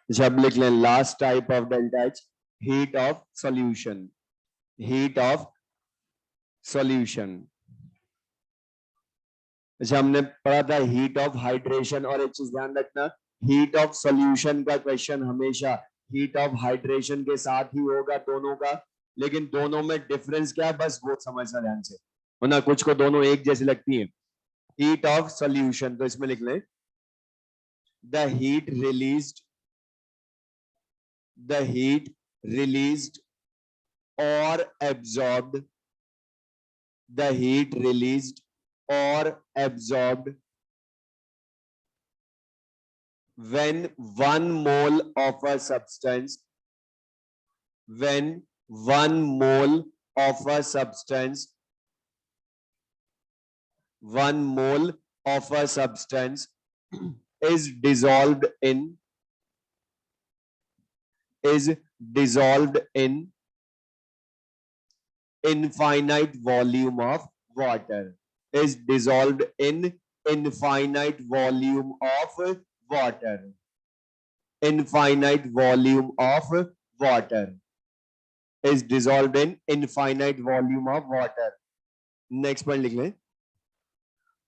जब लिख लें last type of delta H, heat of solution, heat of solution. जब हमने पढ़ा था हीट ऑफ हाइड्रेशन, और एक चीज ध्यान रखना, हीट ऑफ सॉल्यूशन का क्वेश्चन हमेशा हीट ऑफ हाइड्रेशन के साथ ही होगा दोनों का, लेकिन दोनों में डिफरेंस क्या है बस वो समझना ध्यान से, वरना कुछ को दोनों एक जैसी लगती हैं। हीट ऑफ सॉल्यूशन, तो इसमें लिख लें the heat released, the heat released or absorbed, the heat released or absorbed when 1 mole of a substance, when 1 mole of a substance, 1 mole of a substance is dissolved in infinite volume of water, is dissolved in infinite volume of water, infinite volume of water, is dissolved in infinite volume of water. Next point लिख लें,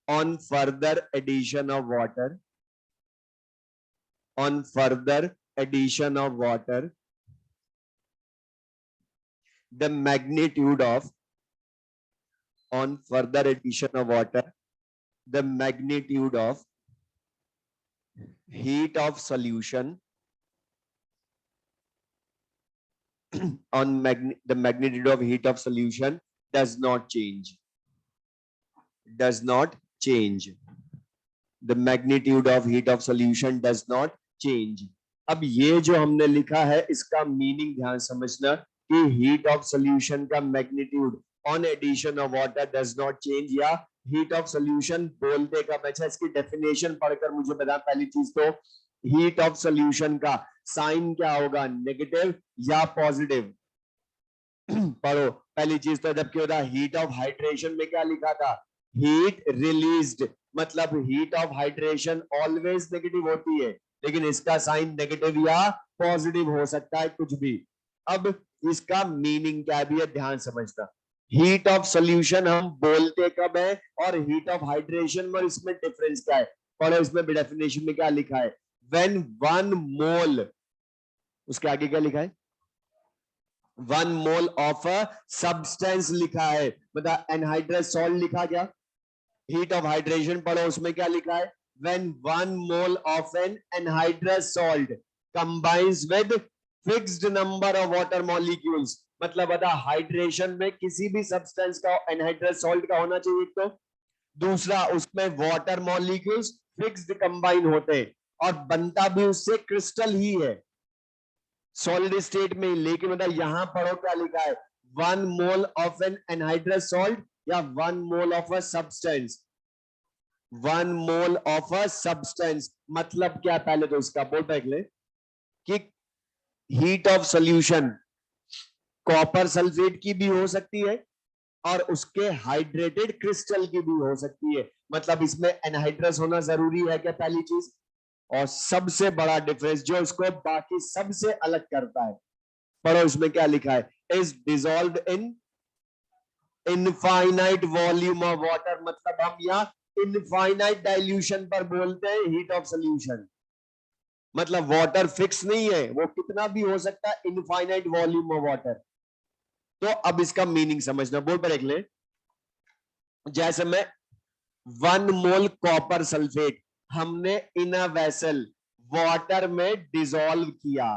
on further addition of water, on further addition of water, the magnitude of, on further addition of water, the magnitude of heat of solution on the magnitude of heat of solution does not change, does not change, the magnitude of heat of solution does not change. अब ये जो हमने लिखा है इसका meaning ध्यान समझना कि हीट ऑफ सॉल्यूशन का magnitude on addition of water does not change, या हीट ऑफ सॉल्यूशन बोलते कब, अच्छा इसकी डेफिनेशन पढ़कर मुझे बता। पहली चीज तो हीट ऑफ सॉल्यूशन का साइन क्या होगा, नेगेटिव या पॉजिटिव, पढ़ो। पहली चीज तो जब क्या होता है, हीट ऑफ हाइड्रेशन में क्या लिखा था, हीट रिलीज्ड, मतलब heat of hydration always negative होती है, लेकिन इसका साइन नेगेटिव या पॉजिटिव हो सकता है, कुछ भी। अब इसका मीनिंग क्या है भी ध्यान समझना, हीट ऑफ सॉल्यूशन हम बोलते कब है और हीट ऑफ हाइड्रेशन में इसमें डिफरेंस क्या है, पढ़ो। इसमें डेफिनेशन में क्या लिखा है, व्हेन 1 मोल, उसके आगे क्या लिखा है, 1 मोल ऑफ अ सब्सटेंस लिखा है, मतलब एनहाइड्रस सॉल्ट लिखा क्या, हीट ऑफ हाइड्रेशन पढ़ो, उसमें क्या लिखा है, when 1 mole of an anhydrous salt combines with fixed number of water molecules, मतलब बता हाइड्रेशन में किसी भी सब्सटेंस का एनहाइड्रस सॉल्ट का होना चाहिए, तो दूसरा उसमें वाटर मॉलिक्यूल्स फिक्स्ड कंबाइन होते हैं और बनता भी उससे क्रिस्टल ही है, सॉलिड स्टेट में। लेकिन मतलब यहां पढ़ो क्या लिखा है, 1 mole of an anhydrous salt या 1 mole of a substance, 1 mole of a substance मतलब क्या, पहले तो इसका बोल देख ले कि heat of solution copper sulphate की भी हो सकती है और उसके हाइड्रेटेड क्रिस्टल की भी हो सकती है, मतलब इसमें एनहाइड्रस होना जरूरी है क्या, पहली चीज। और सबसे बड़ा डिफरेंस जो इसको बाकी सबसे अलग करता है, पढ़ो इसमें क्या लिखा है, is dissolved in infinite volume of water, मतलब हम यहाँ इनफाइनाइट डाइल्यूशन पर बोलते हैं हीट ऑफ सॉल्यूशन, मतलब वाटर फिक्स नहीं है, वो कितना भी हो सकता है, इनफाइनाइट वॉल्यूम ऑफ वाटर। तो अब इसका मीनिंग समझना, बोल पर देख ले, जैसे मैं 1 मोल कॉपर सल्फेट हमने इन अ वेसल वाटर में डिसॉल्व किया,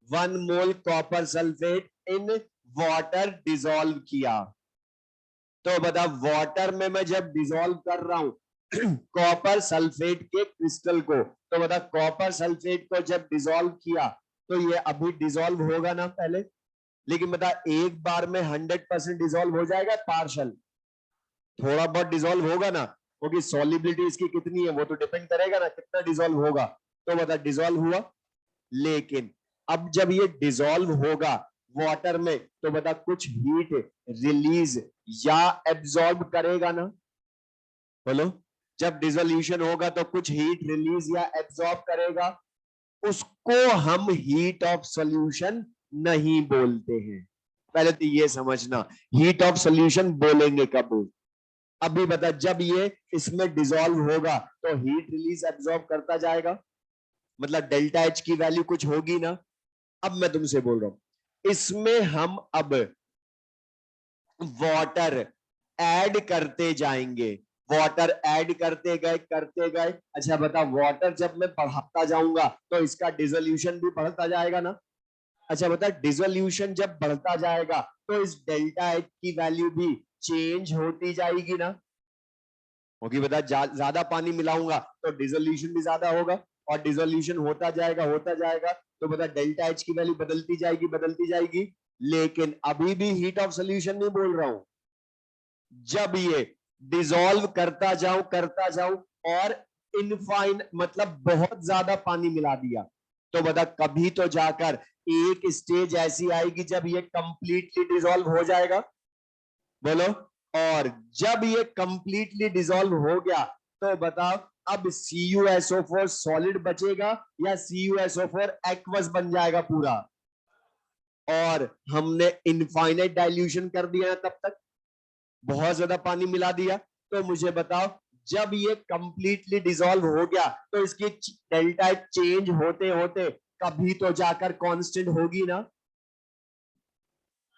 1 mole copper sulphate in water dissolve किया, तो बता वाटर में मैं जब डिसॉल्व कर रहा हूं कॉपर सल्फेट के क्रिस्टल को, तो बता कॉपर सल्फेट को जब डिसॉल्व किया तो ये अभी डिसॉल्व होगा ना पहले, लेकिन बता एक बार में 100% डिसॉल्व हो जाएगा, पार्शल थोड़ा बहुत डिसॉल्व होगा ना, क्योंकि सॉल्युबिलिटी इसकी कितनी है वो तो डिपेंड करेगा ना कितना डिसॉल्व होगा, तो बता डिसॉल्व हुआ। लेकिन अब जब ये डिसॉल्व होगा वाटर में तो बता कुछ हीट रिलीज या एब्जॉर्ब करेगा ना, बोलो। जब डिसोल्यूशन होगा तो कुछ हीट रिलीज या एब्जॉर्ब करेगा, उसको हम हीट ऑफ सॉल्यूशन नहीं बोलते हैं। पहले तो ये समझना, हीट ऑफ सॉल्यूशन बोलेंगे कब? अभी बता, जब ये इसमें डिसॉल्व होगा तो हीट रिलीज एब्जॉर्ब करता जाएगा, मतलब डेल्टा एच की वैल्यू कुछ होगी ना। अब मैं तुमसे बोल रहा हूं, इसमें हम अब वाटर ऐड करते जाएंगे, वाटर ऐड करते गए। अच्छा बता, वाटर जब मैं बढ़ाता जाऊंगा तो इसका डिसोल्यूशन भी बढ़ता जाएगा ना। अच्छा बता, डिसोल्यूशन जब बढ़ता जाएगा तो इस डेल्टा एच की वैल्यू भी चेंज होती जाएगी ना, होगी। बता, ज्यादा पानी मिलाऊंगा तो डिसोल्यूशन भी ज्यादा होगा, और डिसोल्यूशन होता जाएगा तो बता डेल्टा एच की वैल्यू बदलती जाएगी। लेकिन अभी भी हीट ऑफ सोल्यूशन नहीं बोल रहा हूं। जब ये डिसॉल्व करता जाऊं और इनफाइन मतलब बहुत ज्यादा पानी मिला दिया, तो बता कभी तो जाकर एक स्टेज ऐसी आएगी जब ये कंप्लीटली डिसॉल्व हो जाएगा। बोलो। और जब ये कंप्लीटली डिसॉल्व हो गया तो बताओ, अब CuSO4 सॉलिड बचेगा या CuSO4 एक्वस बन जाएगा पूरा। और हमने इनफाइनाइट डाइल्यूशन कर दिया तब तक, बहुत ज्यादा पानी मिला दिया। तो मुझे बताओ, जब ये कंप्लीटली डिसॉल्व हो गया तो इसकी डेल्टा चेंज होते होते कभी तो जाकर कांस्टेंट होगी ना।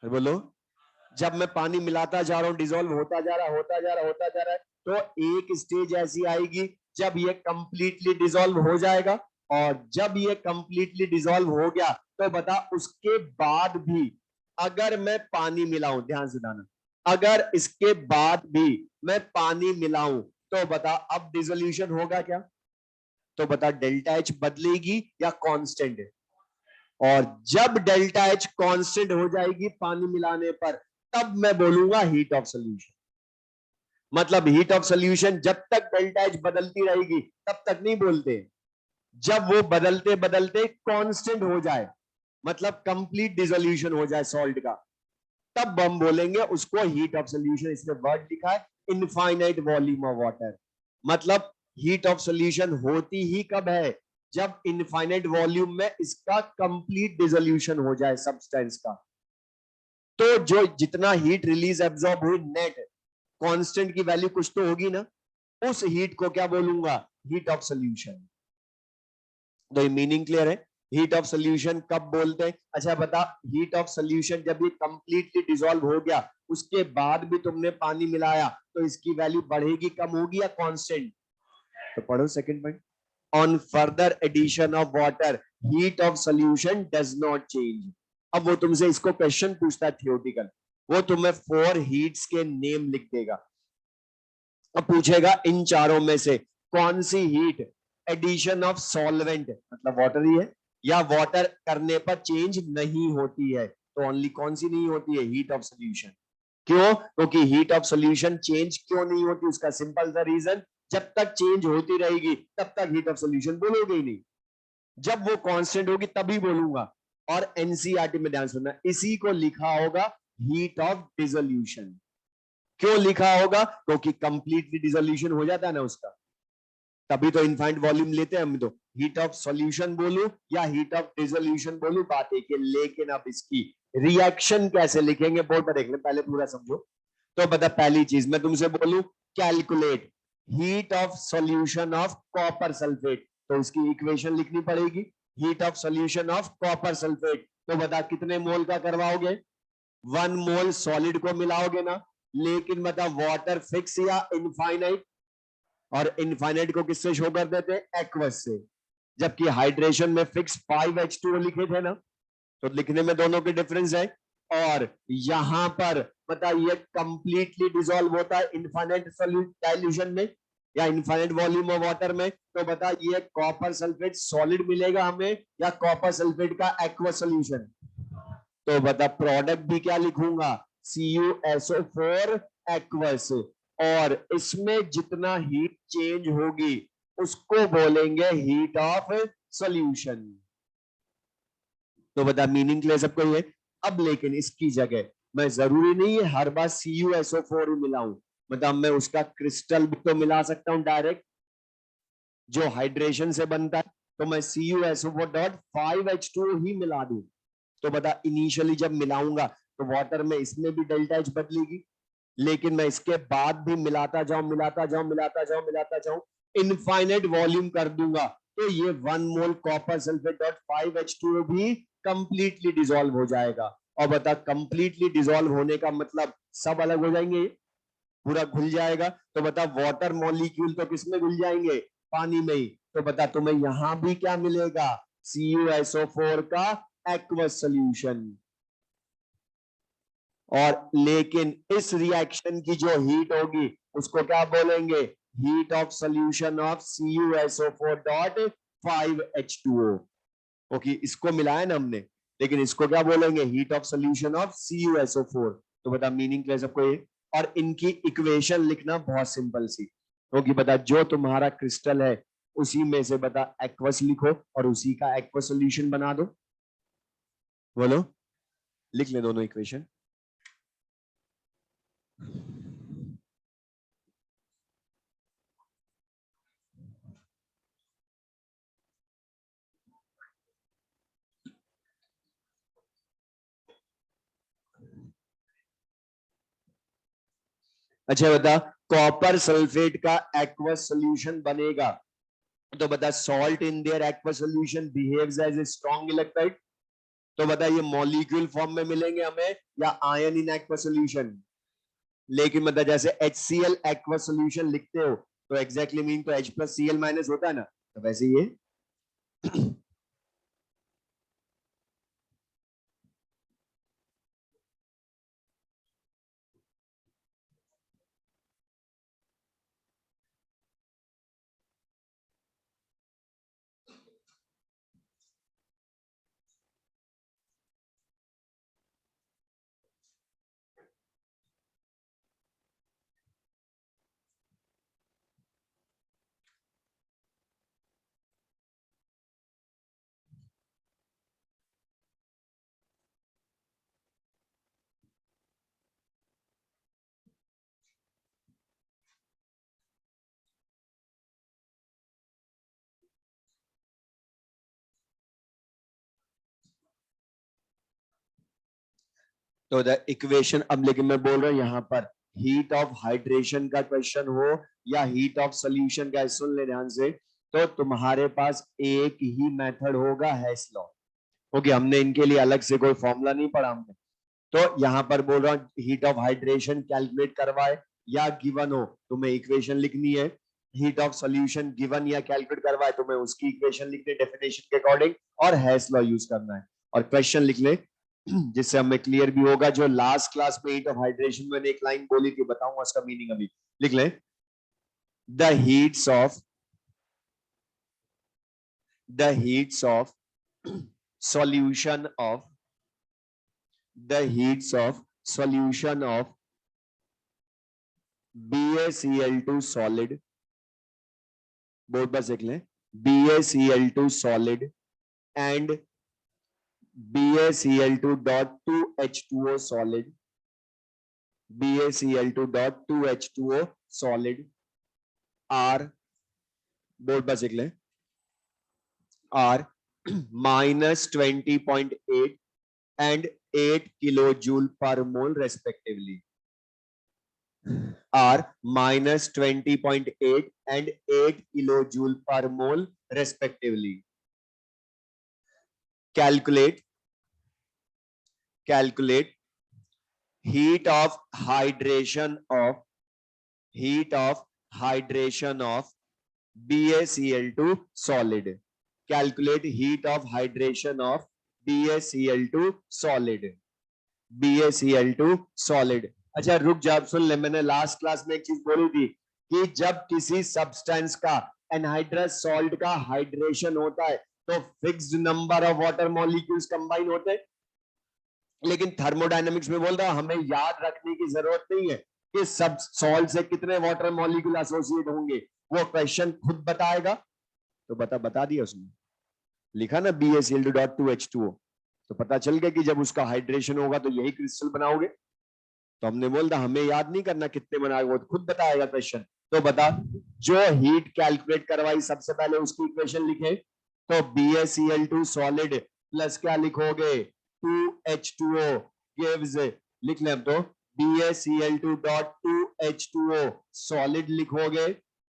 बोलो। जब मैं पानी मिलाता जा रहा हूं, डिसॉल्व होता जा रहा है, तो एक स्टेज ऐसी आएगी जब ये कंप्लीटली डिसॉल्व हो जाएगा। और जब ये कंप्लीटली डिसॉल्व हो गया तो बता, उसके बाद भी अगर मैं पानी मिलाऊं, ध्यान से जाना, अगर इसके बाद भी मैं पानी मिलाऊं तो बता अब डिसोल्यूशन होगा क्या? तो बता डेल्टा एच बदलेगी या कांस्टेंट है? और जब डेल्टा एच कांस्टेंट हो जाएगी पानी मिलाने पर, तब मैं बोलूंगा हीट ऑफ सोल्यूशन। मतलब हीट ऑफ सोल्यूशन जब तक डेल्टा एच बदलती रहेगी तब तक नहीं बोलते। जब वो बदलते बदलते कांस्टेंट हो जाए, मतलब कंप्लीट डिसोल्यूशन हो जाए सॉल्ट का, तब हम बोलेंगे उसको हीट ऑफ सोल्यूशन। इसमें वर्ड लिखा है इनफाइनाइट वॉल्यूम ऑफ वाटर। मतलब हीट ऑफ सोल्यूशन होती ही कब है? जब इनफाइनाइट वॉल्यूम में इसका कंप्लीट डिसोल्यूशन हो जाए सब्सटेंस का। तो जो जितना हीट रिलीज एब्जॉर्ब हुई नेट, कांस्टेंट की वैल्यू कुछ तो होगी ना, उस हीट को क्या बोलूंगा? Heat of solution. तो ये मीनिंग क्लियर है? हीट ऑफ सोल्यूशन कब बोलते हैं? अच्छा बता, हीट ऑफ सोल्यूशन जब ये कंप्लीटली डिसॉल्व हो गया, उसके बाद भी तुमने पानी मिलाया, तो इसकी वैल्यू बढ़ेगी, कम होगी या कांस्टेंट? तो पढ़ो second point. On further addition of water, heat of solution does not change. अब वो तुमसे इसको क्वेश्चन पूछता है थियोरेटिकल, वो तुम्हें 4 हीट्स के नेम लिख देगा। अब पूछेगा इन चारों में से कौन सी हीट एडिशन ऑफ सॉल्वेंट, मतलब वाटर ही है, या वाटर करने पर चेंज नहीं होती है? तो ओनली कौन सी नहीं होती है? Heat of solution. क्यों? क्योंकि हीट ऑफ सोल्यूशन चेंज क्यों नहीं होती? उसका सिंपल सा रीजन, जब तक चेंज होती रहेगी तब तक हीट ऑफ सोल्यूशन बोलोगे ही नहीं। जब वो कांस्टेंट होगी तभी बोलूंगा। और एनसीईआरटी में ध्यान सुनना, इसी को लिखा होगा हीट ऑफ डिसोल्यूशन। क्यों लिखा होगा? क्योंकि कंप्लीटली डिसोल्यूशन हो जाता है ना उसका, तभी तो इनफाइनाइट वॉल्यूम लेते हैं हम। तो हीट ऑफ सॉल्यूशन बोलूं या हीट ऑफ डिसोल्यूशन बोलूं, बात एक है। लेकिन अब इसकी रिएक्शन कैसे लिखेंगे बोर्ड पर देख ले, पहले पूरा समझो। तो बता, पहली चीज मैं तुमसे बोलूं, calculate heat of solution of copper sulphate, तो इसकी इक्वेशन लिखनी पड़ेगी। Heat of solution of copper sulphate, तो बता कितने मोल का करवाओगे? 1 मोल सॉलिड को मिलाओगे ना। लेकिन बता, वाटर फिक्स या इनफाइनाइट? और इनफाइनाइट को किससे शो कर देते हैं? एक्वस से। जबकि हाइड्रेशन में फिक्स 5H2O लिखे थे ना, तो लिखने में दोनों के डिफरेंस है। और यहां पर बताइए कंप्लीटली डिसॉल्व होता है इनफाइनाइट डाइल्यूशन में या इनफाइनाइट वॉल्यूम ऑफ वाटर में, तो बताइए कॉपर सल्फेट सॉलिड मिलेगा हमें या कॉपर सल्फेट का एक्वस सोल्यूशन? तो बता, प्रोडक्ट भी क्या लिखूंगा? CuSO4 aqueous. और इसमें जितना हीट चेंज होगी उसको बोलेंगे हीट ऑफ सॉल्यूशन। तो बता, मीनिंग क्लियर सबको ये? अब लेकिन इसकी जगह मैं जरूरी नहीं है हर बार CuSO4 ही मिलाऊं, मतलब मैं उसका क्रिस्टल भी तो मिला सकता हूं डायरेक्ट, जो हाइड्रेशन से बनता है। तो मैं CuSO4 डॉट 5H2O ही मिला दूं, तो बता इनिशियली जब मिलाऊंगा तो वाटर में इसमें भी डेल्टा H बदलेगी, लेकिन मैं इसके बाद भी मिलाता जाऊं मिलाता जाऊं मिलाता जाऊं मिलाता जाऊं, इनफाइनाइट वॉल्यूम कर दूंगा, तो ये 1 mole copper sulphate dot 5H2O भी कंप्लीटली डिसॉल्व हो जाएगा। और बता कंप्लीटली डिसॉल्व होने का मतलब सब अलग हो जाएंगे, पूरा घुल जाएगा। तो बता वाटर मॉलिक्यूल तो किसमें घुल जाएंगे, पानी में ही। तो बता तुम्हें यहां भी क्या मिलेगा, CuSO4 का एक्वस सोल्यूशन। और लेकिन इस रिएक्शन की जो हीट होगी उसको क्या बोलेंगे, heat of solution of CuSO4 dot 5H2O। Okay, इसको मिलाया ना हमने, लेकिन इसको क्या बोलेंगे, heat of solution of CuSO4। तो बता मीनिंग क्या है सबको ये। और इनकी इक्वेशन लिखना बहुत सिंपल सी होगी, बता जो तुम्हारा क्रिस्टल है उसी में से बता एक्वस लिखो और उसी का एक्वस सोल्यूशन बना दो। बोलो, लिख ले दोनों इक्वेशन। अच्छा बता, कॉपर सल्फेट का एक्वस सोल्यूशन बनेगा, तो बता salt in their aqueous solution behaves as a strong electrolyte. तो बता ये मॉलिक्यूल फॉर्म में मिलेंगे हमें या आयन इन एक्वस सोल्यूशन। लेकिन बता जैसे HCl एक्वस सोल्यूशन लिखते हो तो एग्जैक्टली मीन तो H प्लस Cl माइनस होता है ना, तो वैसे ये तो द इक्वेशन, अब लेकिन मैं बोल रहा हूं यहां पर हीट ऑफ हाइड्रेशन का क्वेश्चन हो या हीट ऑफ सोल्यूशन का, सुन ले ध्यान से, तो तुम्हारे पास एक ही मेथड होगा, हेस लॉ। ओके, हमने इनके लिए अलग से कोई फॉर्मूला नहीं पढ़ा हमने। तो यहां पर बोल रहा हूं हीट ऑफ हाइड्रेशन कैलकुलेट करवाए या गिवन हो, तुम्हें इक्वेशन लिखनी है। हीट ऑफ सॉल्यूशन गिवन या कैलकुलेट करवाए, तुम्हें उसकी इक्वेशन लिखनी डेफिनेशन के अकॉर्डिंग और हेस लॉ यूज करना है। और क्वेश्चन लिख ले जिससे हमें क्लियर भी होगा। जो लास्ट क्लास में हीट ऑफ हाइड्रेशन मैंने एक लाइन बोली थी, बताऊंगा उसका मीनिंग अभी, लिख ले। The heats of the heats of solution of the heats of solution of BaCl2 solid, board पर लिख लें, BaCl2 solid and BaCl2 dot 2H2O solid, BaCl2 dot 2H2O solid are, board पर लिख लें, are minus 20.8 and 8 kilojoule per mole respectively, are minus 20.8 and 8 kilojoule per mole respectively. Calculate heat of hydration of BaCl2 solid. Calculate heat of hydration of BaCl2 solid. BaCl2 solid. अच्छा रुक जा, सुन ले, मैंने last class में एक चीज बोली थी कि जब किसी सब्सटेंस का एनहाइड्रस सॉल्ट का हाइड्रेशन होता है तो fixed number of water molecules combine होते हैं। लेकिन थर्मोडायनेमिक्स में बोल रहा हूं हमें याद रखने की जरूरत नहीं है कि सब सॉल्ट से कितने वाटर मॉलिक्यूल एसोसिएट होंगे, वो क्वेश्चन खुद बताएगा। तो बता दिया उसने, लिखा ना BaCl2.2H2O, तो पता चल गया कि जब उसका हाइड्रेशन होगा तो यही क्रिस्टल बनाओगे। तो हमने बोल दिया हमें याद नहीं करना कितने बनाएगा, वो खुद बताएगा क्वेश्चन। तो बता, जो हीट कैलकुलेट करवाई सबसे पहले उसकी इक्वेशन लिखे, तो BaCl2 सॉलिड प्लस क्या लिखोगे 2H2O गिव्स, लिख लें तो BaCl2.2H2O सॉलिड लिखोगे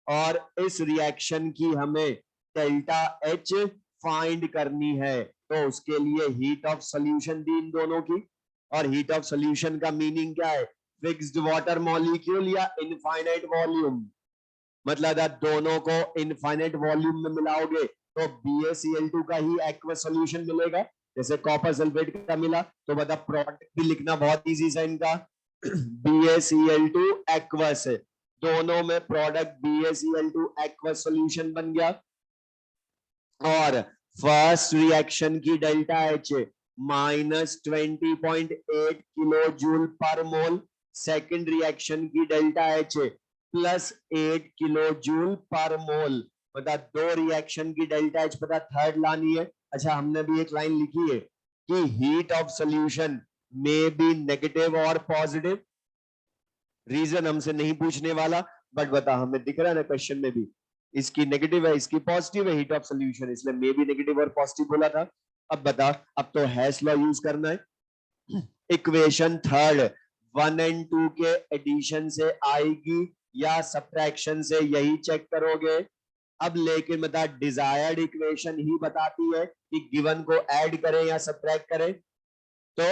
और इस रिएक्शन की हमें डेल्टा H फाइंड करनी है। तो उसके लिए हीट ऑफ सॉल्यूशन दी इन दोनों की, और हीट ऑफ सॉल्यूशन का मीनिंग क्या है, फिक्स्ड वाटर मॉलिक्यूल या इनफाइनाइट वॉल्यूम, मतलब आप दोनों को इनफाइनाइट वॉल्यूम में मिलाओगे तो BaCl2 का ही एक्वस सॉल्यूशन मिलेगा, जैसे कॉपर सल्फेट का मिला। तो बता प्रोडक्ट भी लिखना बहुत इजी है इनका BaCl2 एक्वस, दोनों में प्रोडक्ट BaCl2 एक्वस सॉल्यूशन बन गया। और फर्स्ट रिएक्शन की delta H -20.8 kilojoule per mole, second reaction की delta H +8 kilojoule per mole. बता दो रिएक्शन की डेल्टा H पता थर्ड लानी है। अच्छा हमने भी एक लाइन लिखी है कि heat of solution may be negative और पॉजिटिव, रीजन हमसे नहीं पूछने वाला, बट बता हमें दिख रहा है ना क्वेश्चन में भी, इसकी नेगेटिव है इसकी पॉजिटिव है हीट ऑफ सॉल्यूशन, इसलिए मे बी नेगेटिव और पॉजिटिव बोला था। अब बता, अब तो हैश लॉ यूज करना है। इक्वेशन थर्ड 1 और 2 के एडिशन से आएगी या सब्ट्रैक्शन से, यही चेक करोगे। अब लेकिन बता डिजायर्ड इक्वेशन ही बताती है कि गिवन को ऐड करें या सब्ट्रैक्ट करें। तो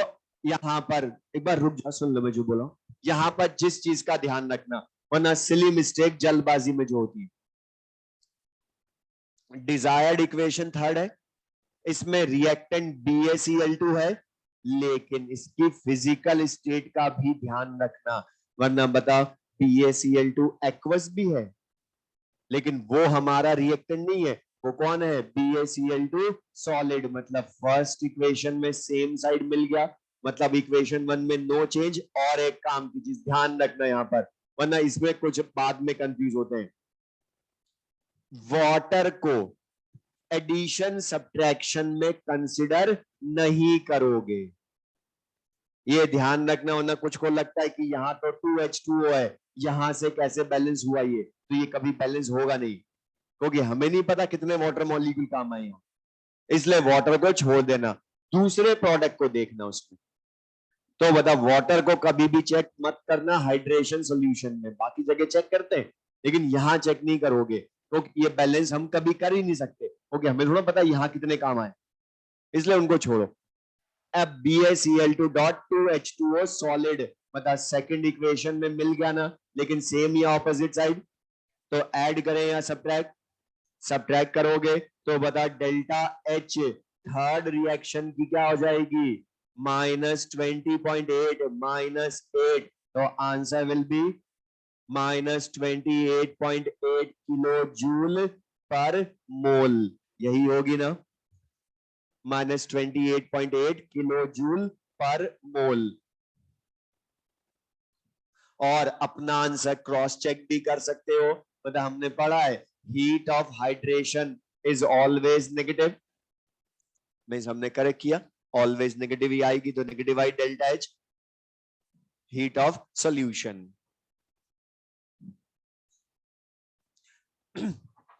यहां पर एक बार रुक जा, सुन लो मैं जो बोला, यहां पर जिस चीज का ध्यान रखना, वरना सिली मिस्टेक जल्दबाजी में जो होती है। डिजायर्ड इक्वेशन थर्ड है, इसमें रिएक्टेंट BaCl2 है, लेकिन इसकी फिजिकल स्टेट का भी ध्यान रखना, वरना बता BaCl2 एक्वस भी है लेकिन वो हमारा रिएक्टेंट नहीं है। वो कौन है, BaCl2 सॉलिड। मतलब फर्स्ट इक्वेशन में सेम साइड मिल गया, मतलब इक्वेशन 1 में नो चेंज। और एक काम की चीज ध्यान रखना यहां पर, वरना इसमें कुछ बाद में कंफ्यूज होते हैं। वाटर को एडिशन सब्ट्रैक्शन में कंसिडर नहीं करोगे, ये ध्यान रखना, वरना कुछ को लगता है कि यहाँ तो 2H2O है, यहां से कैसे बैलेंस हुआ ये, तो ये कभी बैलेंस होगा नहीं, क्योंकि हमें नहीं पता कितने वाटर मॉलिक्यूल काम आए, इसलिए वाटर को छोड़ देना, दूसरे प्रोडक्ट को देखना उसमें। तो बता वाटर को कभी भी चेक मत करना हाइड्रेशन सॉल्यूशन में, बाकी जगह चेक करते हैं लेकिन यहां चेक नहीं करोगे, तो ये बैलेंस हम कभी कर ही नहीं सकते, क्योंकि हमें थोड़ा पता यहाँ कितने काम आए, इसलिए उनको छोड़ो। अब BaCl2.2H2O सॉलिड, बता सेकंड इक्वेशन में मिल गया ना, लेकिन सेम या ऑपोजिट साइड, तो ऐड करें या सब्ट्रैक्ट, सब्ट्रैक्ट करोगे तो बता डेल्टा H थर्ड रिएक्शन की क्या हो जाएगी, -20.8 -8, तो answer will be -28.8 kilojoule per mole, यही होगी ना, -28.8 किलो जूल पर मोल। और अपना आंसर क्रॉस चेक भी कर सकते हो, मतलब हमने पढ़ा है heat of hydration is always negative, means हमने करेक्ट किया, ऑलवेज नेगेटिव ही आएगी, तो negative I delta H heat of solution.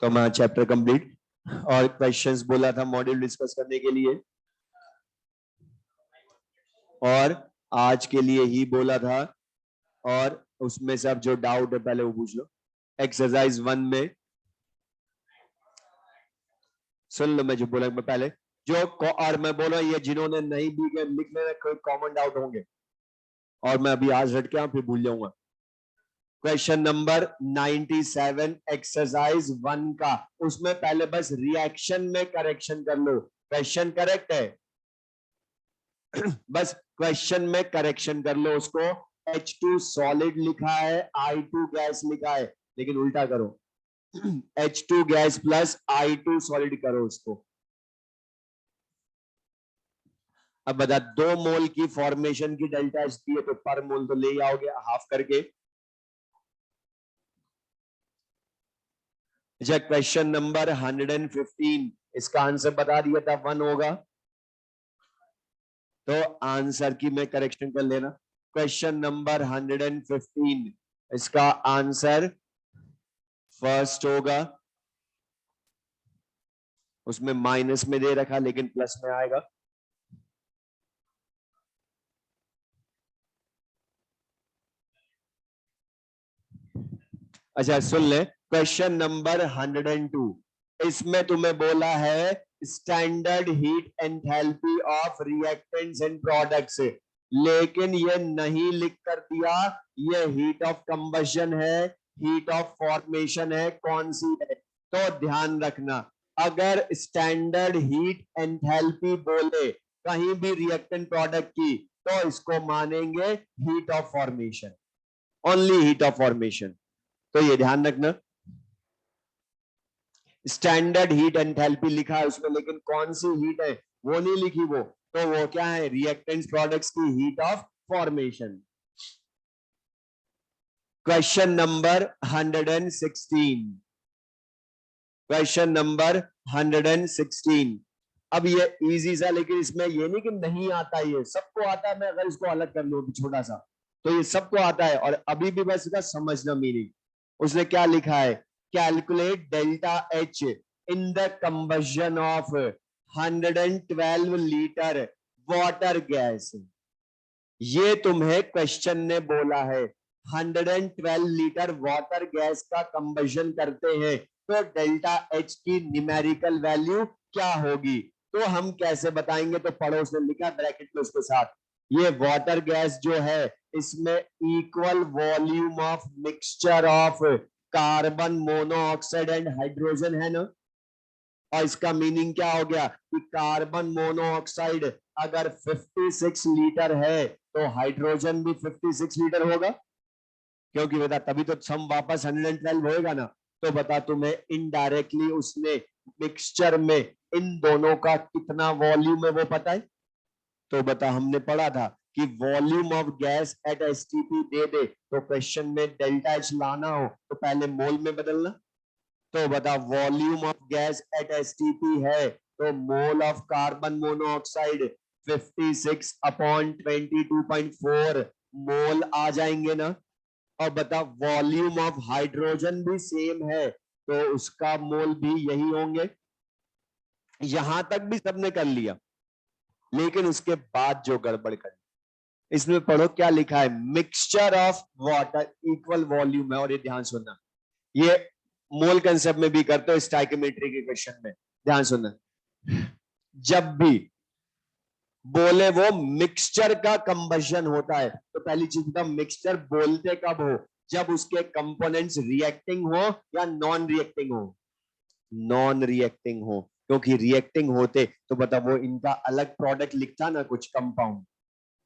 तो मैं चैप्टर कंप्लीट, और क्वेश्चंस बोला था मॉड्यूल डिस्कस करने के लिए, और आज के लिए ही बोला था, और उसमें से अब जो डाउट है पहले वो पूछ लो। एक्सरसाइज 1 में सुन लो मैं जो बोला मैं पहले, जो और मैं बोल रहा हूँ ये जिन्होंने नहीं भी गए लिख लेना, कोई कॉमन डाउट होंगे, और मैं अभी आज हट के फिर भूल जाऊंगा। क्वेश्चन नंबर 97 एक्सरसाइज 1 का, उसमें पहले बस रिएक्शन में करेक्शन कर लो, क्वेश्चन करेक्ट है बस क्वेश्चन में करेक्शन कर लो उसको। H2 सॉलिड लिखा है, I2 गैस लिखा है, लेकिन उल्टा करो H2 gas plus I2 solid करो उसको। अब बता 2 मोल की फॉर्मेशन की डेल्टा H दी है, तो पर मोल तो ले ही आओगे हाफ करके। अच्छा क्वेश्चन नंबर 115, इसका आंसर बता दिया था 1 होगा, तो आंसर की मैं करेक्शन कर लेना। क्वेश्चन नंबर 115, इसका आंसर फर्स्ट होगा उसमें माइनस में दे रखा लेकिन प्लस में आएगा। अच्छा सुन ले, क्वेश्चन नंबर 102, इसमें तुम्हें बोला है standard heat enthalpy of reactants and products, लेकिन ये नहीं लिख कर दिया ये हीट ऑफ कंबशन है, हीट ऑफ फॉर्मेशन है, कौन सी है। तो ध्यान रखना, अगर स्टैंडर्ड हीट एंथैल्पी बोले कहीं भी रिएक्टेंट प्रोडक्ट की, तो इसको मानेंगे heat of formation, only heat of formation. तो ये ध्यान रखना, स्टैंडर्ड हीट एंथैल्पी लिखा है उसमें, लेकिन कौन सी हीट है वो नहीं लिखी, वो तो वो क्या है, रिएक्टेंट्स प्रोडक्ट्स की heat of formation. Question number 116, question number 116। अब ये इजी सा, लेकिन इसमें ये नहीं कि नहीं आता, ये सबको आता है। मैं अगर इसको अलग कर लूं छोटा सा, तो ये सबको आता है। और अभी भी बस इसका समझना मीनिंग, उसने क्या लिखा है, calculate delta H in the combustion of 112 litre water gas. ये तुम्हें क्वेश्चन ने बोला है 112 लीटर वाटर गैस का कंबशन करते हैं, तो डेल्टा एच की न्यूमेरिकल वैल्यू क्या होगी। तो हम कैसे बताएंगे, तो पढ़ो, उसने लिखा ब्रैकेट में उसके साथ, ये वाटर गैस जो है इसमें equal volume of mixture of carbon monoxide and hydrogen है ना। और इसका मीनिंग क्या हो गया कि कार्बन मोनोऑक्साइड अगर 56 लीटर है तो हाइड्रोजन भी 56 लीटर होगा, क्योंकि बता तभी तो सम वापस 112 होएगा ना। तो बता तुम्हें इनडायरेक्टली उसने मिक्सचर में इन दोनों का कितना वॉल्यूम है वो पता है। तो बता, हमने पढ़ा था कि volume of gas at STP दे दे तो क्वेश्चन में डेल्टा एच लाना हो तो पहले मोल में बदलना। तो बता, volume of gas at STP है तो mole of carbon monoxide 56 upon 22.4 मोल आ जाएंगे ना। और बता, वॉल्यूम ऑफ हाइड्रोजन भी सेम है तो उसका मोल भी यही होंगे। यहां तक भी सबने कर लिया, लेकिन उसके बाद जो गड़बड़ कर, इसमें पढ़ो क्या लिखा है, mixture of water equal volume है। और ये ध्यान सुनना, ये मोल कंसेप्ट में भी करते हो स्टाइकोमेट्री के क्वेश्चन में, ध्यान सुनना, जब भी बोले वो मिक्सचर का कंबशन होता है तो पहली चीज का मिक्सचर बोलते कब हो, जब उसके कंपोनेंट्स रिएक्टिंग हो या नॉन रिएक्टिंग हो, नॉन रिएक्टिंग हो। क्योंकि रिएक्टिंग होते तो बता वो इनका अलग प्रोडक्ट लिखता ना कुछ कंपाउंड,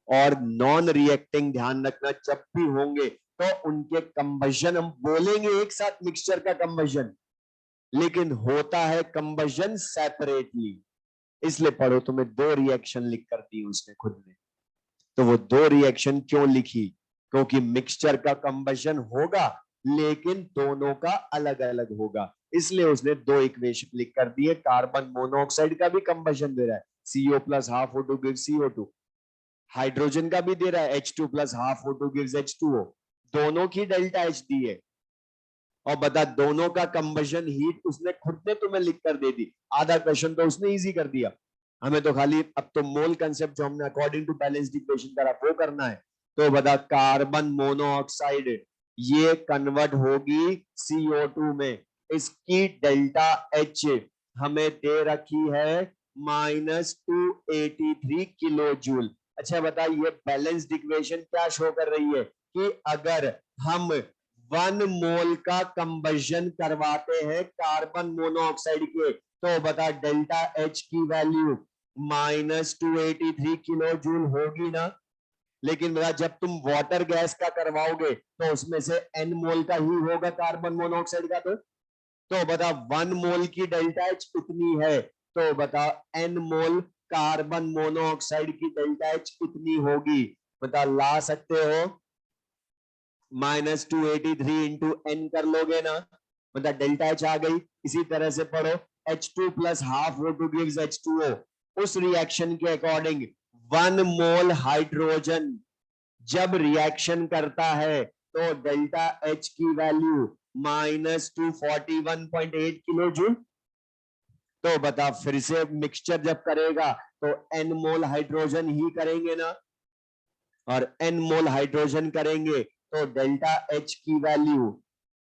और नॉन रिएक्टिंग ध्यान रखना जब भी होंगे तो उनके कंबशन हम बोलेंगे एक साथ मिक्सचर का कंबशन, लेकिन होता है कंबशन सेपरेटली। इसलिए पढ़ो, तुम्हें दो रिएक्शन लिख कर दी उसने खुद ने। तो वो दो रिएक्शन क्यों लिखी, क्योंकि मिक्सचर का कंबशन होगा लेकिन दोनों का अलग अलग होगा, इसलिए उसने दो इक्वेशन लिख कर दिए। कार्बन मोनोऑक्साइड का भी कंबशन दे रहा है, CO plus half O2 gives CO2, hydrogen का भी दे रहा है H2 plus half O2 gives H2O, दोनों की डेल्टा H दी है। और बता, दोनों का कंबशन हीट उसने खुद ने तुम्हें लिख कर दे दी, आधा क्वेश्चन तो उसने इजी कर दिया। हमें तो खाली अब तो मोल कंसेप्ट जो हमने अकॉर्डिंग टू बैलेंस्ड इक्वेशन करा वो करना है। तो बता, कार्बन मोनोऑक्साइड ये कन्वर्ट होगी CO2 में, इसकी डेल्टा एच हमें दे रखी है -283 किलो जूल। अच्छा बता, ये बैलेंस्ड इक्वेशन क्या शो कर रही है कि अगर हम 1 मोल का कंबशन करवाते हैं कार्बन मोनोऑक्साइड के, तो बता डेल्टा एच की वैल्यू -283 किलो जूल होगी ना। लेकिन बता, जब तुम वाटर गैस का करवाओगे तो उसमें से n मोल का ही होगा कार्बन मोनोऑक्साइड का। तो बता 1 मोल की डेल्टा एच कितनी है, तो बता n मोल कार्बन मोनोऑक्साइड की डेल्टा एच कितनी होगी, बता ला सकते हो, -283 इंटू एन कर लोगे ना, मतलब डेल्टा एच आ गई। इसी तरह से पढ़ो, H2 plus half O2 gives H2O, उस रिएक्शन के अकॉर्डिंग 1 मोल हाइड्रोजन जब रिएक्शन करता है तो डेल्टा एच की वैल्यू -241.8 किलो जूल। तो बता फिर से मिक्सचर जब करेगा तो n मोल हाइड्रोजन ही करेंगे ना, और n मोल हाइड्रोजन करेंगे तो डेल्टा H की value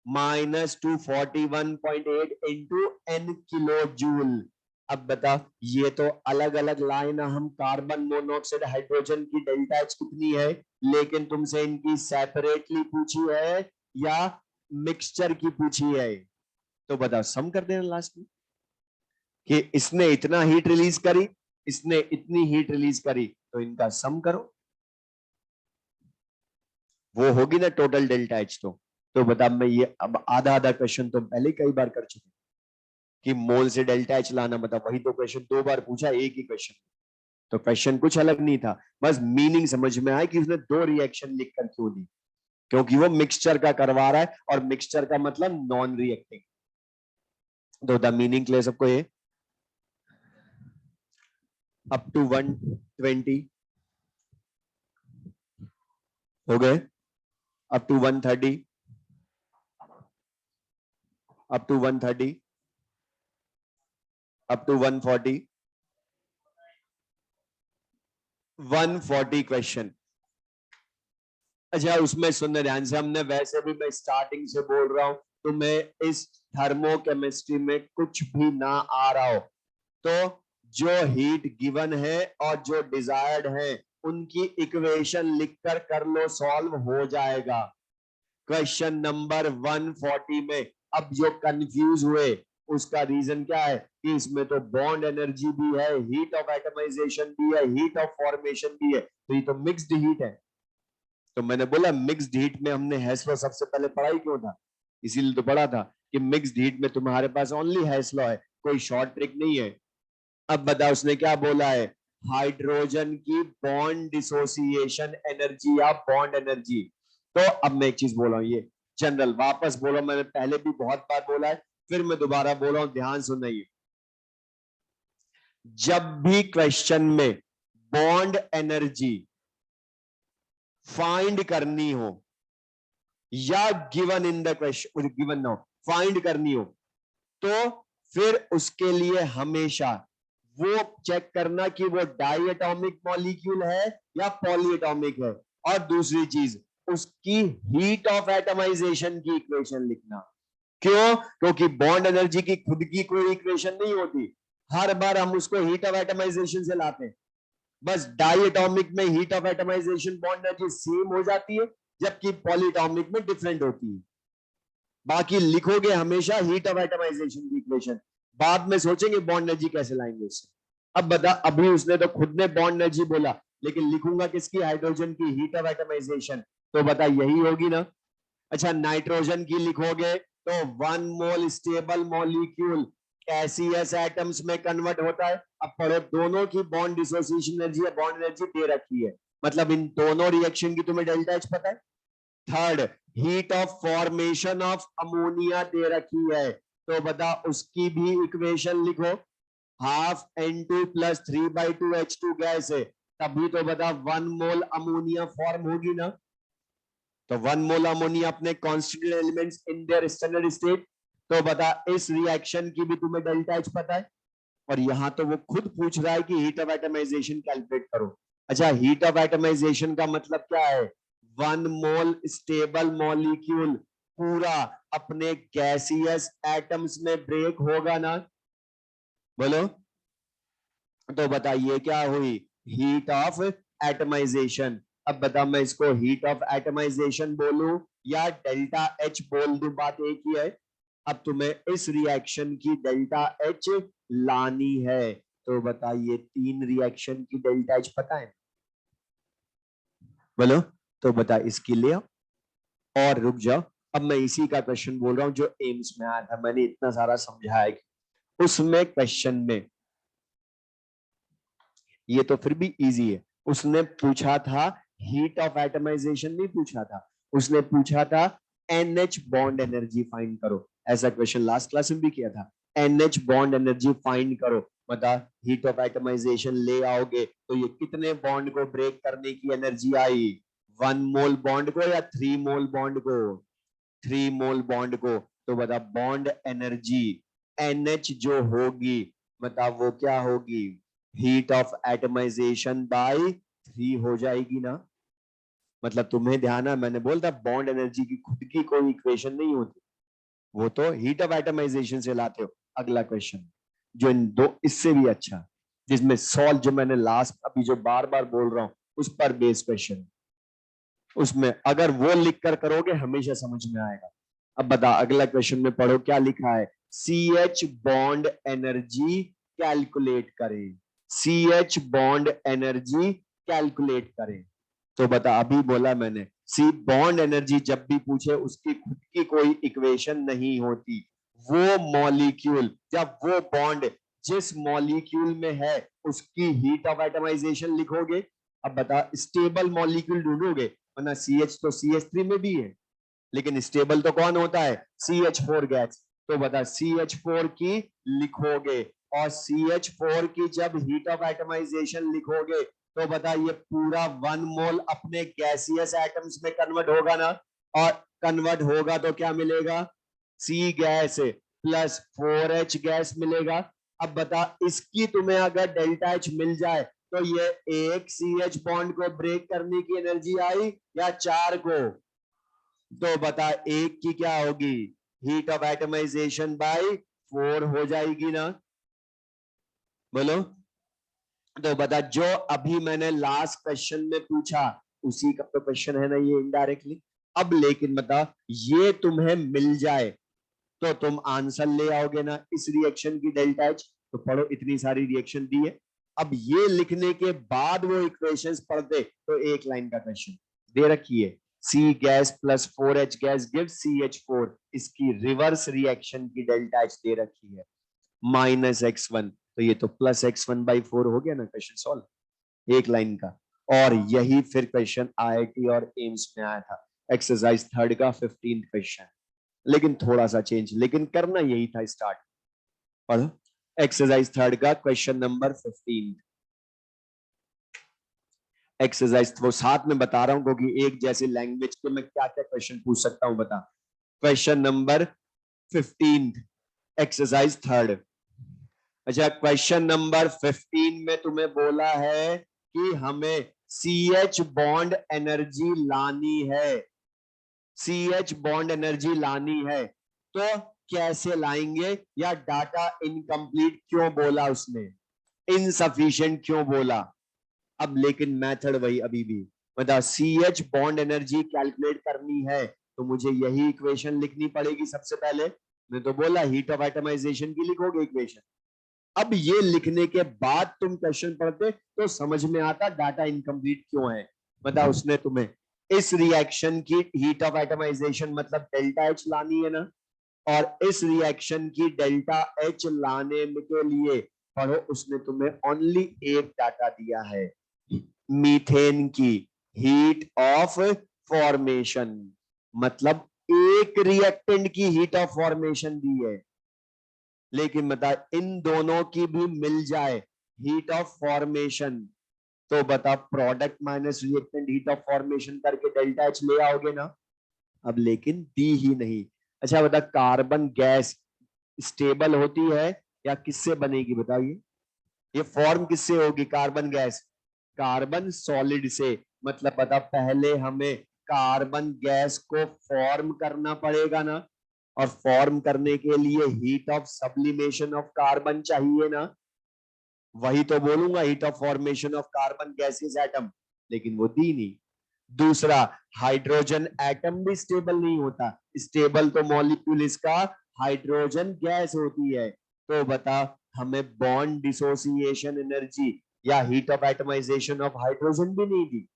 -241.8 into n kilo joule. अब बता ये तो अलग अलग लाइन, हम कार्बन मोनोऑक्साइड हाइड्रोजन की डेल्टा H कितनी है, लेकिन तुमसे इनकी सेपरेटली पूछी है या मिक्सचर की पूछी है। तो बता सम कर देना लास्ट में कि इसने इतना हीट रिलीज करी, इसने इतनी हीट रिलीज करी, तो इनका सम करो, वो होगी ना टोटल डेल्टा एच। तो बता मैं ये अब आधा आधा क्वेश्चन तो पहले कई बार कर चुके कि मोल से डेल्टा एच लाना, मतलब वही तो क्वेश्चन दो बार पूछा एक ही क्वेश्चन। तो क्वेश्चन कुछ अलग नहीं था, बस मीनिंग समझ में आया कि उसने दो रिएक्शन लिख कर क्यों दी, क्योंकि वो मिक्सचर का करवा रहा है, और मिक्सचर का मतलब नॉन रिएक्टिंग। तो द मीनिंग क्लियर सबको, ये अप टू 120 हो गए, up to 130, up to 130, up to 140, 140 question. अच्छा उसमें सुनने ध्यान से, हमने वैसे भी मैं स्टार्टिंग से बोल रहा हूं, तो मैं इस थर्मोकेमिस्ट्री में कुछ भी ना आ रहा हो तो जो हीट गिवन है और जो डिजायर्ड है उनकी इक्वेशन लिखकर कर लो, सॉल्व हो जाएगा। क्वेश्चन नंबर 140 में अब जो कंफ्यूज हुए उसका रीजन क्या है कि इसमें तो बॉन्ड एनर्जी भी है, हीट ऑफ एटमाइजेशन भी है, हीट ऑफ फॉर्मेशन भी है, तो ये तो मिक्स्ड हीट है। तो मैंने बोला मिक्स्ड हीट में हमने हैश लॉ सबसे पहले पढ़ा ही क्यों था, इसीलिए तो पढ़ा था कि मिक्स्ड हीट में तुम्हारे पास ओनली हैश लॉ है, कोई शॉर्ट ट्रिक नहीं है। अब बता उसने क्या बोला है, हाइड्रोजन की बॉन्ड डिसोसिएशन एनर्जी या बॉन्ड एनर्जी। तो अब मैं एक चीज बोल रहा हूं, ये जनरल वापस बोलो, मैंने पहले भी बहुत बार बोला है, फिर मैं दोबारा बोल रहा हूं, ध्यान सुनिए। जब भी क्वेश्चन में बॉन्ड एनर्जी फाइंड करनी हो या given in the question, given ना हो, फाइंड करनी हो, तो फिर उसके लिए हमेशा वो चेक करना कि वो डाइएटॉमिक मॉलिक्यूल है या पॉलीएटॉमिक है, और दूसरी चीज उसकी हीट ऑफ एटमाइजेशन की इक्वेशन लिखना। क्यों? क्योंकि बॉन्ड एनर्जी की खुद की कोई इक्वेशन नहीं होती, हर बार हम उसको हीट ऑफ एटमाइजेशन से लाते हैं। बस डाइएटॉमिक में heat of atomization bond energy same हो जाती है, जबकि पॉलीएटॉमिक में डिफरेंट होती है। बाकी लिखोगे हमेशा हीट ऑफ एटमाइजेशन की इक्वेशन, बाद में सोचेंगे बॉन्ड एनर्जी कैसे लाएंगे उससे। अब बता, अभी उसने तो खुद ने बॉन्ड एनर्जी बोला, लेकिन लिखूंगा किसकी, हाइड्रोजन की हीट ऑफ एटमाइजेशन, तो बता यही होगी ना। अच्छा नाइट्रोजन की लिखोगे तो 1 मोल स्टेबल मॉलिक्यूल गैसियस एटम्स में कन्वर्ट होता है। अब पढ़ो, दोनों की बॉन्ड डिसोसिएशन एनर्जी या बॉन्ड एनर्जी दे रखी है, मतलब इन दोनों रिएक्शन की तुम्हें डेल्टा एच पता है। Third, heat of formation of ammonia दे रखी है, तो बता उसकी भी इक्वेशन लिखो, half N2 plus 3/2 H2 gas है, तभी तो बता 1 मोल अमोनिया फॉर्म होगी ना। तो 1 मोल अमोनिया अपने constituent elements in their standard state, तो बता इस रिएक्शन की भी तुम्हें डेल्टा एच पता है। और यहां तो वो खुद पूछ रहा है कि हीट ऑफ एटमाइजेशन कैलकुलेट करो। अच्छा हीट ऑफ एटमाइजेशन का मतलब क्या है, 1 मोल स्टेबल मॉलिक्यूल पूरा अपने गैसियस एटम्स में ब्रेक होगा ना, बोलो। तो बताइए क्या हुई, हीट ऑफ एटमाइजेशन। अब बता मैं इसको हीट ऑफ एटमाइजेशन बोलूं या डेल्टा एच बोल दूं, बात एक ही है। अब तुम्हें इस रिएक्शन की डेल्टा एच लानी है, तो बताइए तीन रिएक्शन की डेल्टा एच पता है, बोलो। तो बता इसकी ले आओ, और रुक जाओ, अब मैं इसी का क्वेश्चन बोल रहा हूं जो एम्स में आया था, मैंने इतना सारा समझाया कि उसमें क्वेश्चन में ये तो फिर भी इजी है, उसने पूछा था हीट ऑफ एटमाइजेशन नहीं पूछा था, उसने पूछा था NH बॉन्ड एनर्जी फाइंड करो। ऐसा क्वेश्चन लास्ट क्लास में भी किया था, NH बॉन्ड एनर्जी फाइंड करो। बता हीट ऑफ एटमाइजेशन ले आओगे तो ये कितने बॉन्ड को ब्रेक करने की एनर्जी आई, 1 मोल बॉन्ड को या 3 मोल बॉन्ड को, 3 मोल बॉन्ड को। तो बता बॉन्ड एनर्जी NH जो होगी मतलब वो क्या होगी, हीट ऑफ एटमाइजेशन बाय 3 हो जाएगी ना। मतलब तुम्हें ध्यान है, मैंने बोलता बॉन्ड एनर्जी की खुद की कोई इक्वेशन नहीं होती, वो तो हीट ऑफ एटमाइजेशन से लाते हो। अगला क्वेश्चन जो इन दो इससे भी अच्छा, जिसमें सॉल्व, जो मैंने लास्ट अभी जो बार बार बोल रहा हूं उस पर बेस क्वेश्चन, उसमें अगर वो लिख कर करोगे हमेशा समझ में आएगा। अब बता, अगला क्वेश्चन में पढ़ो क्या लिखा है, C H bond energy calculate करें, C H bond energy calculate करें। तो बता, अभी बोला मैंने, सी बॉन्ड एनर्जी जब भी पूछे उसकी खुद की कोई इक्वेशन नहीं होती, वो मॉलिक्यूल जब वो बॉन्ड जिस मॉलिक्यूल में है उसकी हीट ऑफ एटमाइजेशन लिखोगे। अब बता, स्टेबल मॉलिक्यूल ढूंढोगे, वरना सी एच तो सी एच थ्री में भी है, लेकिन स्टेबल तो कौन होता है, सी एच फोर गैस। तो बता, सी एच फोर की लिखोगे, और सी एच फोर की जब हीट ऑफ एटमाइजेशन लिखोगे तो बता, ये पूरा 1 मोल अपने गैसियस एटम्स में कन्वर्ट होगा ना, और कन्वर्ट होगा तो क्या मिलेगा, सी गैस प्लस 4H गैस मिलेगा। अब बता, इसकी तुम्हें अगर डेल्टा H मिल जाए तो ये एक सी एच बॉन्ड को ब्रेक करने की एनर्जी आई या 4 को, तो बता एक की क्या होगी, हीट ऑफ एटमाइजेशन बाय 4 हो जाएगी ना। बोलो, तो बता, जो अभी मैंने लास्ट क्वेश्चन में पूछा उसी का तो क्वेश्चन है ना ये इनडायरेक्टली। अब लेकिन बता, ये तुम्हें मिल जाए तो तुम आंसर ले आओगे ना इस रिएक्शन की डेल्टा एच। तो पढ़ो, इतनी सारी रिएक्शन दी है, अब ये लिखने के बाद वो इक्वेशंस पढ़ते तो एक लाइन का क्वेश्चन दे रखी है, C gas plus 4H gas give CH4, इसकी रिवर्स रिएक्शन की डेल्टा एच दे रखी है -x1, तो ये तो +x1/4 हो गया ना, क्वेश्चन सॉल्व एक लाइन का। और यही फिर क्वेश्चन IIT और एम्स में आया था, एक्सरसाइज 3 का 15 क्वेश्चन, लेकिन थोड़ा सा चेंज, लेकिन करना यही था स्टार्ट। पढ़ो, एक्सरसाइज 3 का क्वेश्चन नंबर 15, एक्सरसाइज वो साथ में बता रहा हूं क्योंकि एक जैसी लैंग्वेज के मैं क्या क्या क्वेश्चन पूछ सकता हूं, बता। Question number 15, exercise 3। अच्छा, क्वेश्चन नंबर 15 में तुम्हें बोला है कि हमें सी एच बॉन्ड एनर्जी लानी है, सी एच बॉन्ड एनर्जी लानी है, तो कैसे लाएंगे, या डाटा इनकम्प्लीट क्यों बोला उसने, इनसफिशिएंट क्यों बोला। अब लेकिन मेथड वही अभी भी, मतलब C H bond energy calculate करनी है तो मुझे यही इक्वेशन लिखनी पड़ेगी सबसे पहले। मैं तो बोला हीट ऑफ एटमाइजेशन की लिखोगे इक्वेशन। अब ये लिखने के बाद तुम क्वेश्चन पढ़ते तो समझ में आता डाटा इनकम्प्लीट क्यों है। बताओ, उसने तुम्हें इस रिएक्शन की हीट ऑफ एटमाइजेशन मतलब डेल्टा एच लानी है ना, और इस रिएक्शन की डेल्टा एच लाने के लिए पढ़ो, उसने तुम्हें ओनली एक डाटा दिया है, मीथेन की हीट ऑफ फॉर्मेशन, मतलब एक रिएक्टेंट की हीट ऑफ फॉर्मेशन दी है। लेकिन बता, इन दोनों की भी मिल जाए हीट ऑफ फॉर्मेशन तो बता, product minus reactant heat of formation करके डेल्टा एच ले आओगे ना। अब लेकिन दी ही नहीं। अच्छा बता, कार्बन गैस स्टेबल होती है या किससे बनेगी, बताइए, ये फॉर्म किससे होगी कार्बन गैस, कार्बन सॉलिड से। मतलब बता, पहले हमें कार्बन गैस को फॉर्म करना पड़ेगा ना, और फॉर्म करने के लिए heat of sublimation of carbon चाहिए ना, वही तो बोलूंगा heat of formation of carbon gaseous atom, लेकिन वो दी नहीं। दूसरा, हाइड्रोजन एटम भी स्टेबल नहीं होता, स्टेबल तो मॉलिक्यूल इसका हाइड्रोजन गैस होती है। तो बता, हमें बॉन्ड डिसोसिएशन एनर्जी या heat of atomization of hydrogen भी नहीं दी,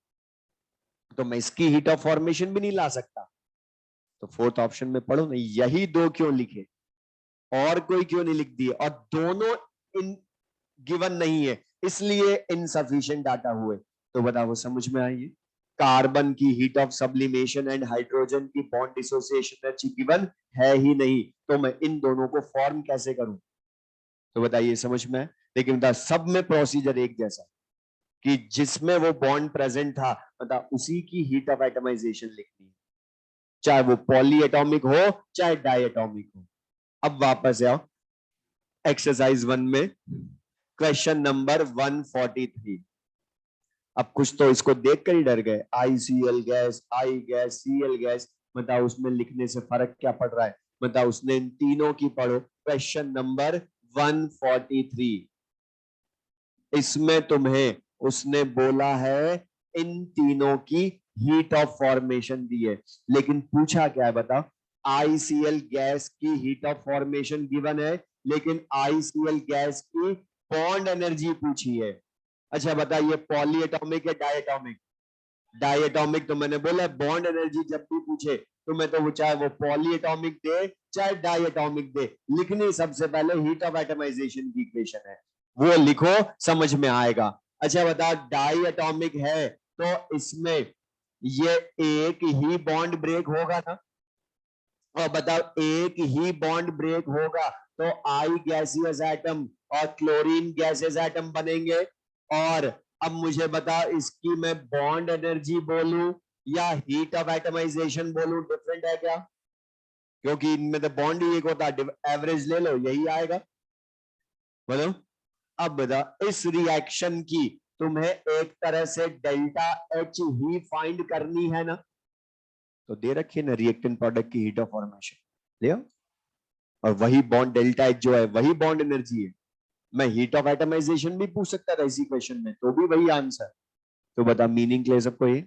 तो मैं इसकी हीट ऑफ फॉर्मेशन भी नहीं ला सकता। तो फोर्थ ऑप्शन में पढ़ो ना, यही दो क्यों लिखे, और कोई क्यों नहीं लिख दिए, और दोनों इन गिवन नहीं है इसलिए इनसफिशिएंट डाटा हुए। तो बता, वो समझ में आई, कार्बन की heat of sublimation and hydrogen की बॉन्ड डिसोसिएशन एनर्जी गिवन है ही नहीं, तो मैं इन दोनों को फॉर्म कैसे करूं। तो बताइए, समझ में। लेकिन बता, सब में प्रोसीजर एक जैसा, कि जिसमें वो बॉन्ड प्रेजेंट था बता उसी की हीट ऑफ एटमाइजेशन लिखनी है, चाहे वो पॉली एटॉमिक हो चाहे डाई एटॉमिक हो। अब वापस आओ, एक्सरसाइज 1 में क्वेश्चन नंबर 143। अब कुछ तो इसको देख कर ही डर गए, ICL गैस, आई गैस, CL गैस, बताओ उसमें लिखने से फर्क क्या पड़ रहा है? बताओ, उसने इन तीनों की पढ़ो। क्वेश्चन नंबर 143, इसमें तुम्हें उसने बोला है इन तीनों की हीट ऑफ फॉर्मेशन दी है, लेकिन पूछा क्या है बताओ? ICL गैस की हीट ऑफ फॉर्मेशन गिवन है, लेकिन ICL गैस की बॉन्ड एनर्जी पूछी है। अच्छा बताइए, पॉली एटॉमिक या डायटॉमिक? डायटॉमिक। तो मैंने बोला बॉन्ड एनर्जी जब भी पूछे तो मैं तो वो चाहे वो पॉली एटॉमिक दे चाहे डायटॉमिक दे, लिखनी सबसे पहले हीट ऑफ एटमाइजेशन की इक्वेशन है, वो लिखो, समझ में आएगा। अच्छा बताओ, डाई एटॉमिक है तो इसमें ये एक ही बॉन्ड ब्रेक होगा ना? और बताओ एक ही बॉन्ड ब्रेक होगा तो आई गैसियस एटम और क्लोरीन गैसियस एटम बनेंगे। और अब मुझे बताओ, इसकी मैं बॉन्ड एनर्जी बोलूं या हीट ऑफ एटमाइजेशन बोलूं, डिफरेंट है क्या? क्योंकि इनमें तो बॉन्ड ही एक होता है, एवरेज ले लो यही आएगा। बोलो। अब बता, इस रिएक्शन की तुम्हें एक तरह से डेल्टा एच ही फाइंड करनी है ना? तो दे रखी है ना रिएक्टेंट प्रोडक्ट की हीट ऑफ फॉर्मेशन, ले, और वही बॉन्ड डेल्टा एच जो है वही बॉन्ड एनर्जी है। मैं हीट ऑफ एटमाइजेशन भी पूछ सकता था इसी क्वेश्चन में, तो भी वही आंसर। तो बता मीनिंग ले सबको ये।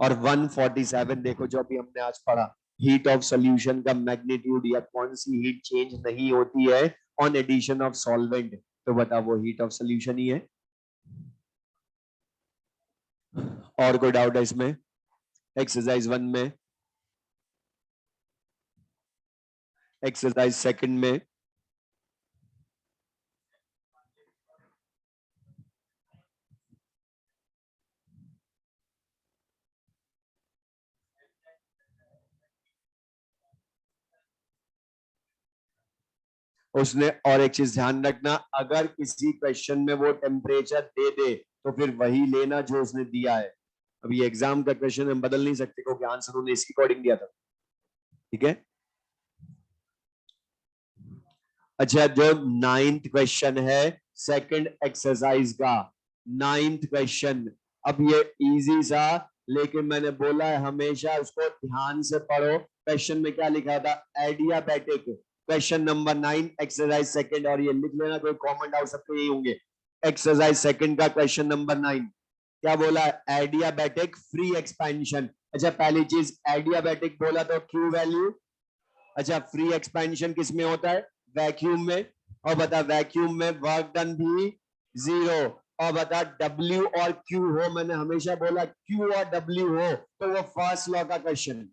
और 147 देखो, जो अभी हमने आज पढ़ा, हीट ऑफ सॉल्यूशन का मैग्नीट्यूड या कौन सी हीट चेंज नहीं होती है ऑन एडिशन ऑफ सॉल्वेंट, तो बता वो हीट ऑफ सॉल्यूशन ही है। और कोई डाउट है इसमें? एक्सरसाइज 1 में, एक्सरसाइज 2 में, उसने, और एक चीज ध्यान रखना, अगर किसी क्वेश्चन में वो टेम्परेचर दे दे तो फिर वही लेना जो उसने दिया है। अब ये एग्जाम का क्वेश्चन हम बदल नहीं सकते क्योंकि आंसर उन्होंने इसकी अकॉर्डिंग दिया था। ठीक है। अच्छा, जो 9th क्वेश्चन है सेकंड एक्सरसाइज का, 9th क्वेश्चन, अब ये इजी सा, लेकिन मैंने बोला है हमेशा उसको ध्यान से पढ़ो। क्वेश्चन में क्या लिखा था? Adiabatic. Question number 9 exercise second, और ये लिख लेना, कोई कॉमन डाउट सबके यही होंगे। एक्सरसाइज सेकंड का क्वेश्चन नंबर 9 क्या बोला? Adiabatic free expansion. अच्छा, पहली चीज एडियाबेटिक बोला तो क्यू वैल्यू। अच्छा, फ्री एक्सपेंशन किस में होता है? वैक्यूम में। और बता वैक्यूम में वर्क डन भी जीरो। और बता डब्ल्यू और क्यू हो, मैंने हमेशा बोला क्यू और डब्ल्यू हो तो वो फर्स्ट लॉ का क्वेश्चन,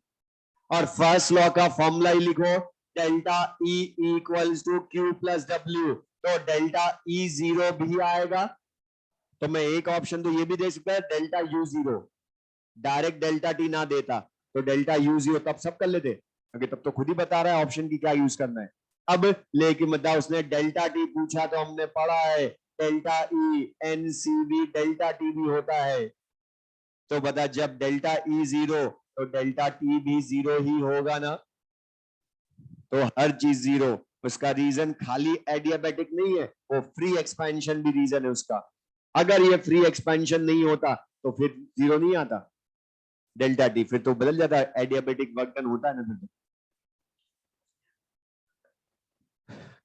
और फर्स्ट लॉ का फॉर्मूला ही लिखो, delta E equals to Q plus W, तो डेल्टा ई जीरो भी आएगा। तो मैं एक ऑप्शन तो ये भी दे सकता है delta U zero, direct delta T ना देता तो डेल्टा यू जीरो, तब सब कर लेते, क्योंकि तब तो खुद ही बता रहा है ऑप्शन की क्या यूज करना है। अब लेकिन मतलब उसने डेल्टा टी पूछा तो हमने पढ़ा है delta E NCV delta T भी होता है। तो बता, जब डेल्टा ई जीरो तो डेल्टा टी भी जीरो ही होगा ना? तो हर चीज जीरो। उसका रीजन खाली एडियाबेटिक नहीं है, वो फ्री एक्सपेंशन भी रीजन है उसका। अगर ये फ्री एक्सपेंशन नहीं होता तो फिर जीरो नहीं आता डेल्टा टी, फिर तो बदल जाता है, एडियाबेटिक वर्क डन होता है ना फिर।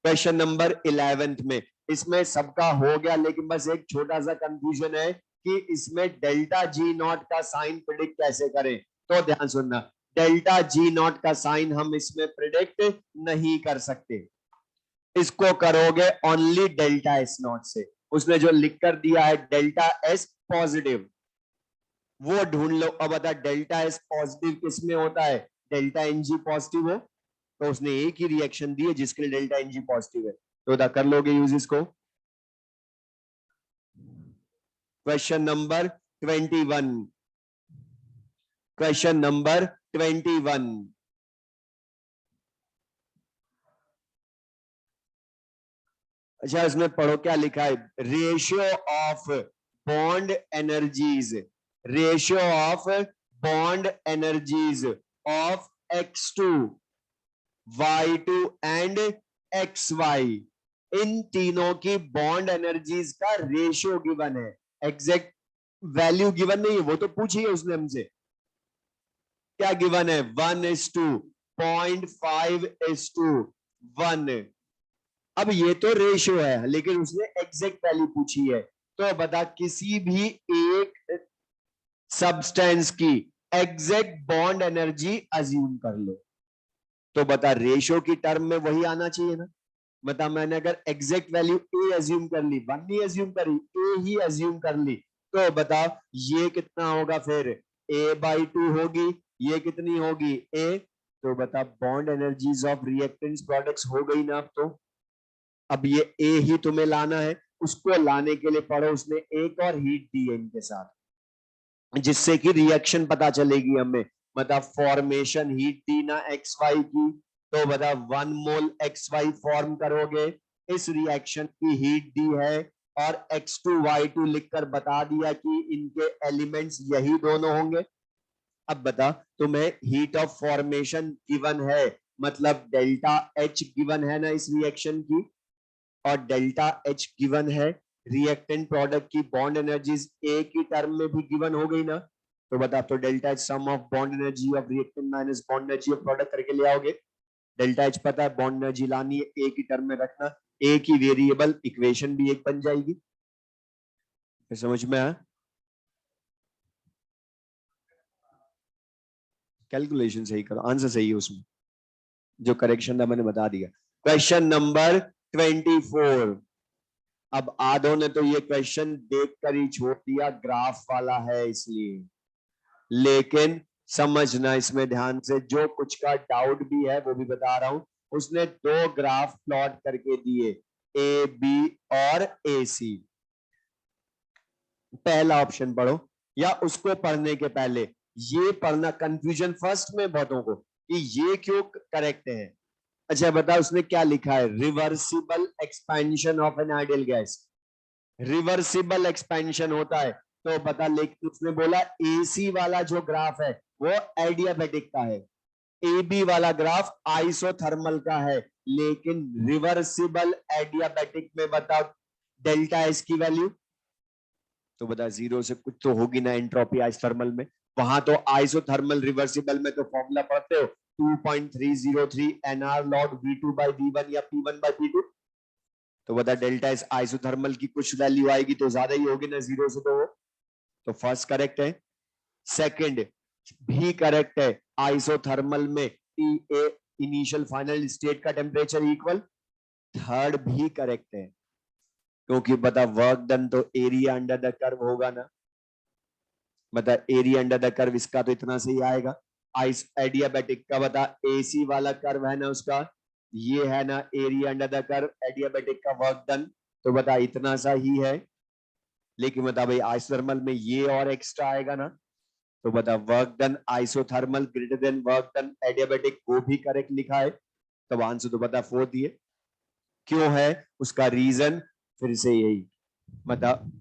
क्वेश्चन नंबर 11th में, इसमें सबका हो गया, लेकिन बस एक छोटा सा कंफ्यूजन है कि इसमें डेल्टा जी नॉट का साइन प्रिडिक्ट कैसे करें। तो ध्यान सुनना, डेल्टा जी नॉट का साइन हम इसमें प्रिडिक्ट नहीं कर सकते, इसको करोगे ओनली डेल्टा एस नॉट से। उसने जो लिख कर दिया है डेल्टा एस पॉजिटिव, वो ढूंढ लो। अब बता डेल्टा एस पॉजिटिव किस में होता है? डेल्टा एन जी पॉजिटिव हो तो उसने एक ही रिएक्शन दी है जिसके लिए डेल्टा एन जी पॉजिटिव है, तो बता कर लोगे यूज इसको? Question number 21, question number 21। अच्छा, इसमें पढ़ो क्या लिखा है, ratio of bond energies, ratio of bond energies of X2 Y2 and XY, इन तीनों की बॉन्ड एनर्जीज का रेशियो गिवन है। एग्जैक्ट वैल्यू गिवन नहीं है, वो तो पूछी है उसने हमसे। क्या गिवन है? 1:2, 0.5:1। अब ये तो रेशियो है, लेकिन उसने एग्जैक्ट वैल्यू पूछी है। तो बता, किसी भी एक सब्सटेंस की एग्जैक्ट बॉन्ड एनर्जी अज्यूम कर लो। तो बता, रेशियो की टर्म में वही आना चाहिए ना। बता, मैंने अगर एग्जैक्ट वैल्यू ए अज्यूम कर ली, 1 नहीं अज्यूम करी, ए ही अज्यूम कर ली, तो बता ये कितना होगा फिर? A/2 होगी। ये कितनी होगी? ए। तो बता, bond energies of reactants products हो गई ना अब तो। अब ये ए ही तुम्हें लाना है, उसको लाने के लिए पढ़ो, उसने एक और हीट दी है इनके साथ, जिससे कि रिएक्शन पता चलेगी हमें। मतलब फॉर्मेशन हीट दी ना एक्स वाई की, तो बता 1 मोल एक्स वाई फॉर्म करोगे, इस रिएक्शन की हीट दी है, और X2Y2 लिखकर बता दिया कि इनके एलिमेंट्स यही दोनों होंगे। अब बता, तुम्हें हीट ऑफ फॉर्मेशन गिवन है, मतलब डेल्टा H गिवन है ना इस रिएक्शन की, और डेल्टा H गिवन है, रिएक्टेंट प्रोडक्ट की बॉन्ड एनर्जीज एक ही टर्म में भी गिवन हो गई ना। तो बता, तो delta H sum of bond energy of reactant minus bond energy of product करके ले आओगे। डेल्टा H पता है, बॉन्ड एनर्जी लानी है, एक ही टर्म में रखना, एक ही वेरिएबल, इक्वेशन भी एक बन जाएगी। फिर समझ में आया? कैलकुलेशन सही करो, आंसर सही है उसमें, जो करेक्शन था मैंने बता दिया। Question number 24। अब आधों ने तो ये क्वेश्चन देखकर ही छोड़ दिया, ग्राफ वाला है इसलिए, लेकिन समझना इसमें ध्यान से, जो कुछ का डाउट भी है वो भी बता रहा हूं। उसने दो ग्राफ प्लॉट करके दिए, ए बी और ए सी। पहला ऑप्शन पढ़ो, या उसको पढ़ने के पहले ये पढ़ना, कंफ्यूजन फर्स्ट में बहुतों को कि ये क्यों करेक्ट है। अच्छा बता, उसने क्या लिखा है? Reversible expansion of an ideal gas. Reversible expansion होता है, तो बता, लेकिन उसने बोला एसी वाला जो ग्राफ है वो एडियाबेटिक का है, ए बी वाला ग्राफ आइसोथर्मल का है, लेकिन रिवर्सिबल एडियाबेटिक में बता डेल्टा एस की वैल्यू। तो बता, जीरो से कुछ तो होगी ना एंट्रोपी आइसोथर्मल में। वहां तो आइसोथर्मल रिवर्सिबल में तो फॉर्मूला पढ़ते हो, 2.303 nr log v2 by v1 या p1 by p2। तो बता, डेल्टा एस आइसोथर्मल की कुछ वैल्यू आएगी तो ज्यादा ही होगी ना जीरो से, तो फर्स्ट करेक्ट है। सेकंड भी करेक्ट है, आइसोथर्मल में T A initial final state का टेम्परेचर इक्वल। थर्ड भी करेक्ट है, क्योंकि बता वर्क डन तो एरिया अंडर द कर्व होगा ना। बता, एरिया अंडर द कर्व इसका तो इतना से ही आएगा। आइस एडियाबेटिक का बता, एसी वाला कर्व है ना उसका, ये है ना area under the curve, adiabatic का वर्क डन, तो बता इतना सा ही है। लेकिन बता भाई, आइसोथर्मल में ये और एक्स्ट्रा आएगा ना, तो बता work done isothermal greater than work done adiabatic, वो भी करेक्ट लिखा है। तब आंसर तो बता 4 दिए। क्यों है उसका रीजन? फिर से यही, मतलब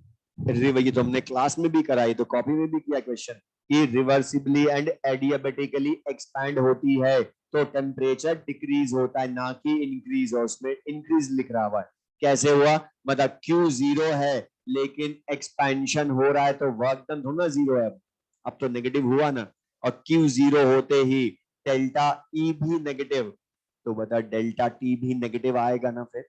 ये तो हमने क्लास में भी कराई, तो कॉपी में भी किया क्वेश्चन कि रिवर्सिबली एंड एडियाबेटिकली एक्सपैंड होती है तो टेम्परेचर डिक्रीज होता है, ना कि इंक्रीज। और उसमें इंक्रीज लिख रहा हुआ है, कैसे हुआ? मतलब क्यू जीरो है लेकिन एक्सपेंशन हो रहा है, तो वर्क डन थोड़ा जीरो है, अब तो नेगेटिव हुआ ना। और क्यू जीरो होते ही डेल्टा ई भी नेगेटिव, तो बता डेल्टा टी भी नेगेटिव आएगा ना फिर।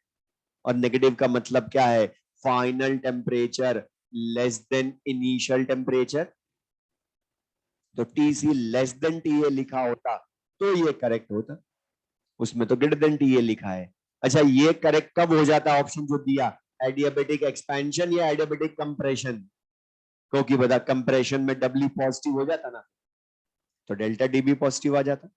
और नेगेटिव का मतलब क्या है? Final temperature less than initial temperature. तो T C less than T A लिखा होता तो ये करेक्ट होता, उसमें तो ग्रेटर देन टी ए लिखा है। अच्छा, ये करेक्ट कब हो जाता? ऑप्शन जो दिया, एडियाबेटिक एक्सपेंशन या एडियाबेटिक कंप्रेशन, क्योंकि बता कंप्रेशन में डब्ल्यू पॉजिटिव हो जाता ना, तो डेल्टा डी भी पॉजिटिव आ जाता।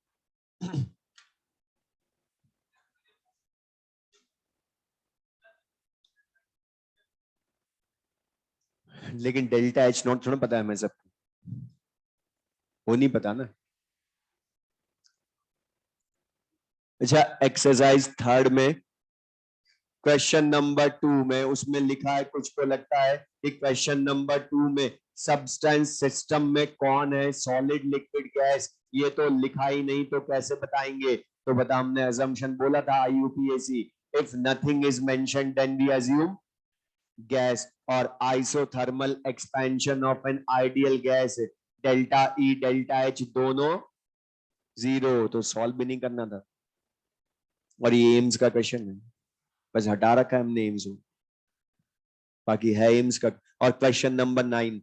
लेकिन डेल्टा एच नॉट थोड़ा पता है हमें सबको, वो नहीं पता ना। अच्छा, एक्सरसाइज थर्ड में क्वेश्चन नंबर 2 में उसमें लिखा है, कुछ को लगता है कि क्वेश्चन नंबर 2 में सब्सटेंस सिस्टम में कौन है, सॉलिड लिक्विड गैस, ये तो लिखा ही नहीं तो कैसे बताएंगे। तो बता, हमने assumption बोला था IUPAC, if nothing is mentioned then we assume gas, और isothermal expansion of an ideal gas delta E delta H दोनों 0, तो सॉल्व भी नहीं करना था। और ये एम्स का क्वेश्चन है, बस हटा रखा है हमने एम्स को, बाकी है एम्स का। और क्वेश्चन नंबर 9,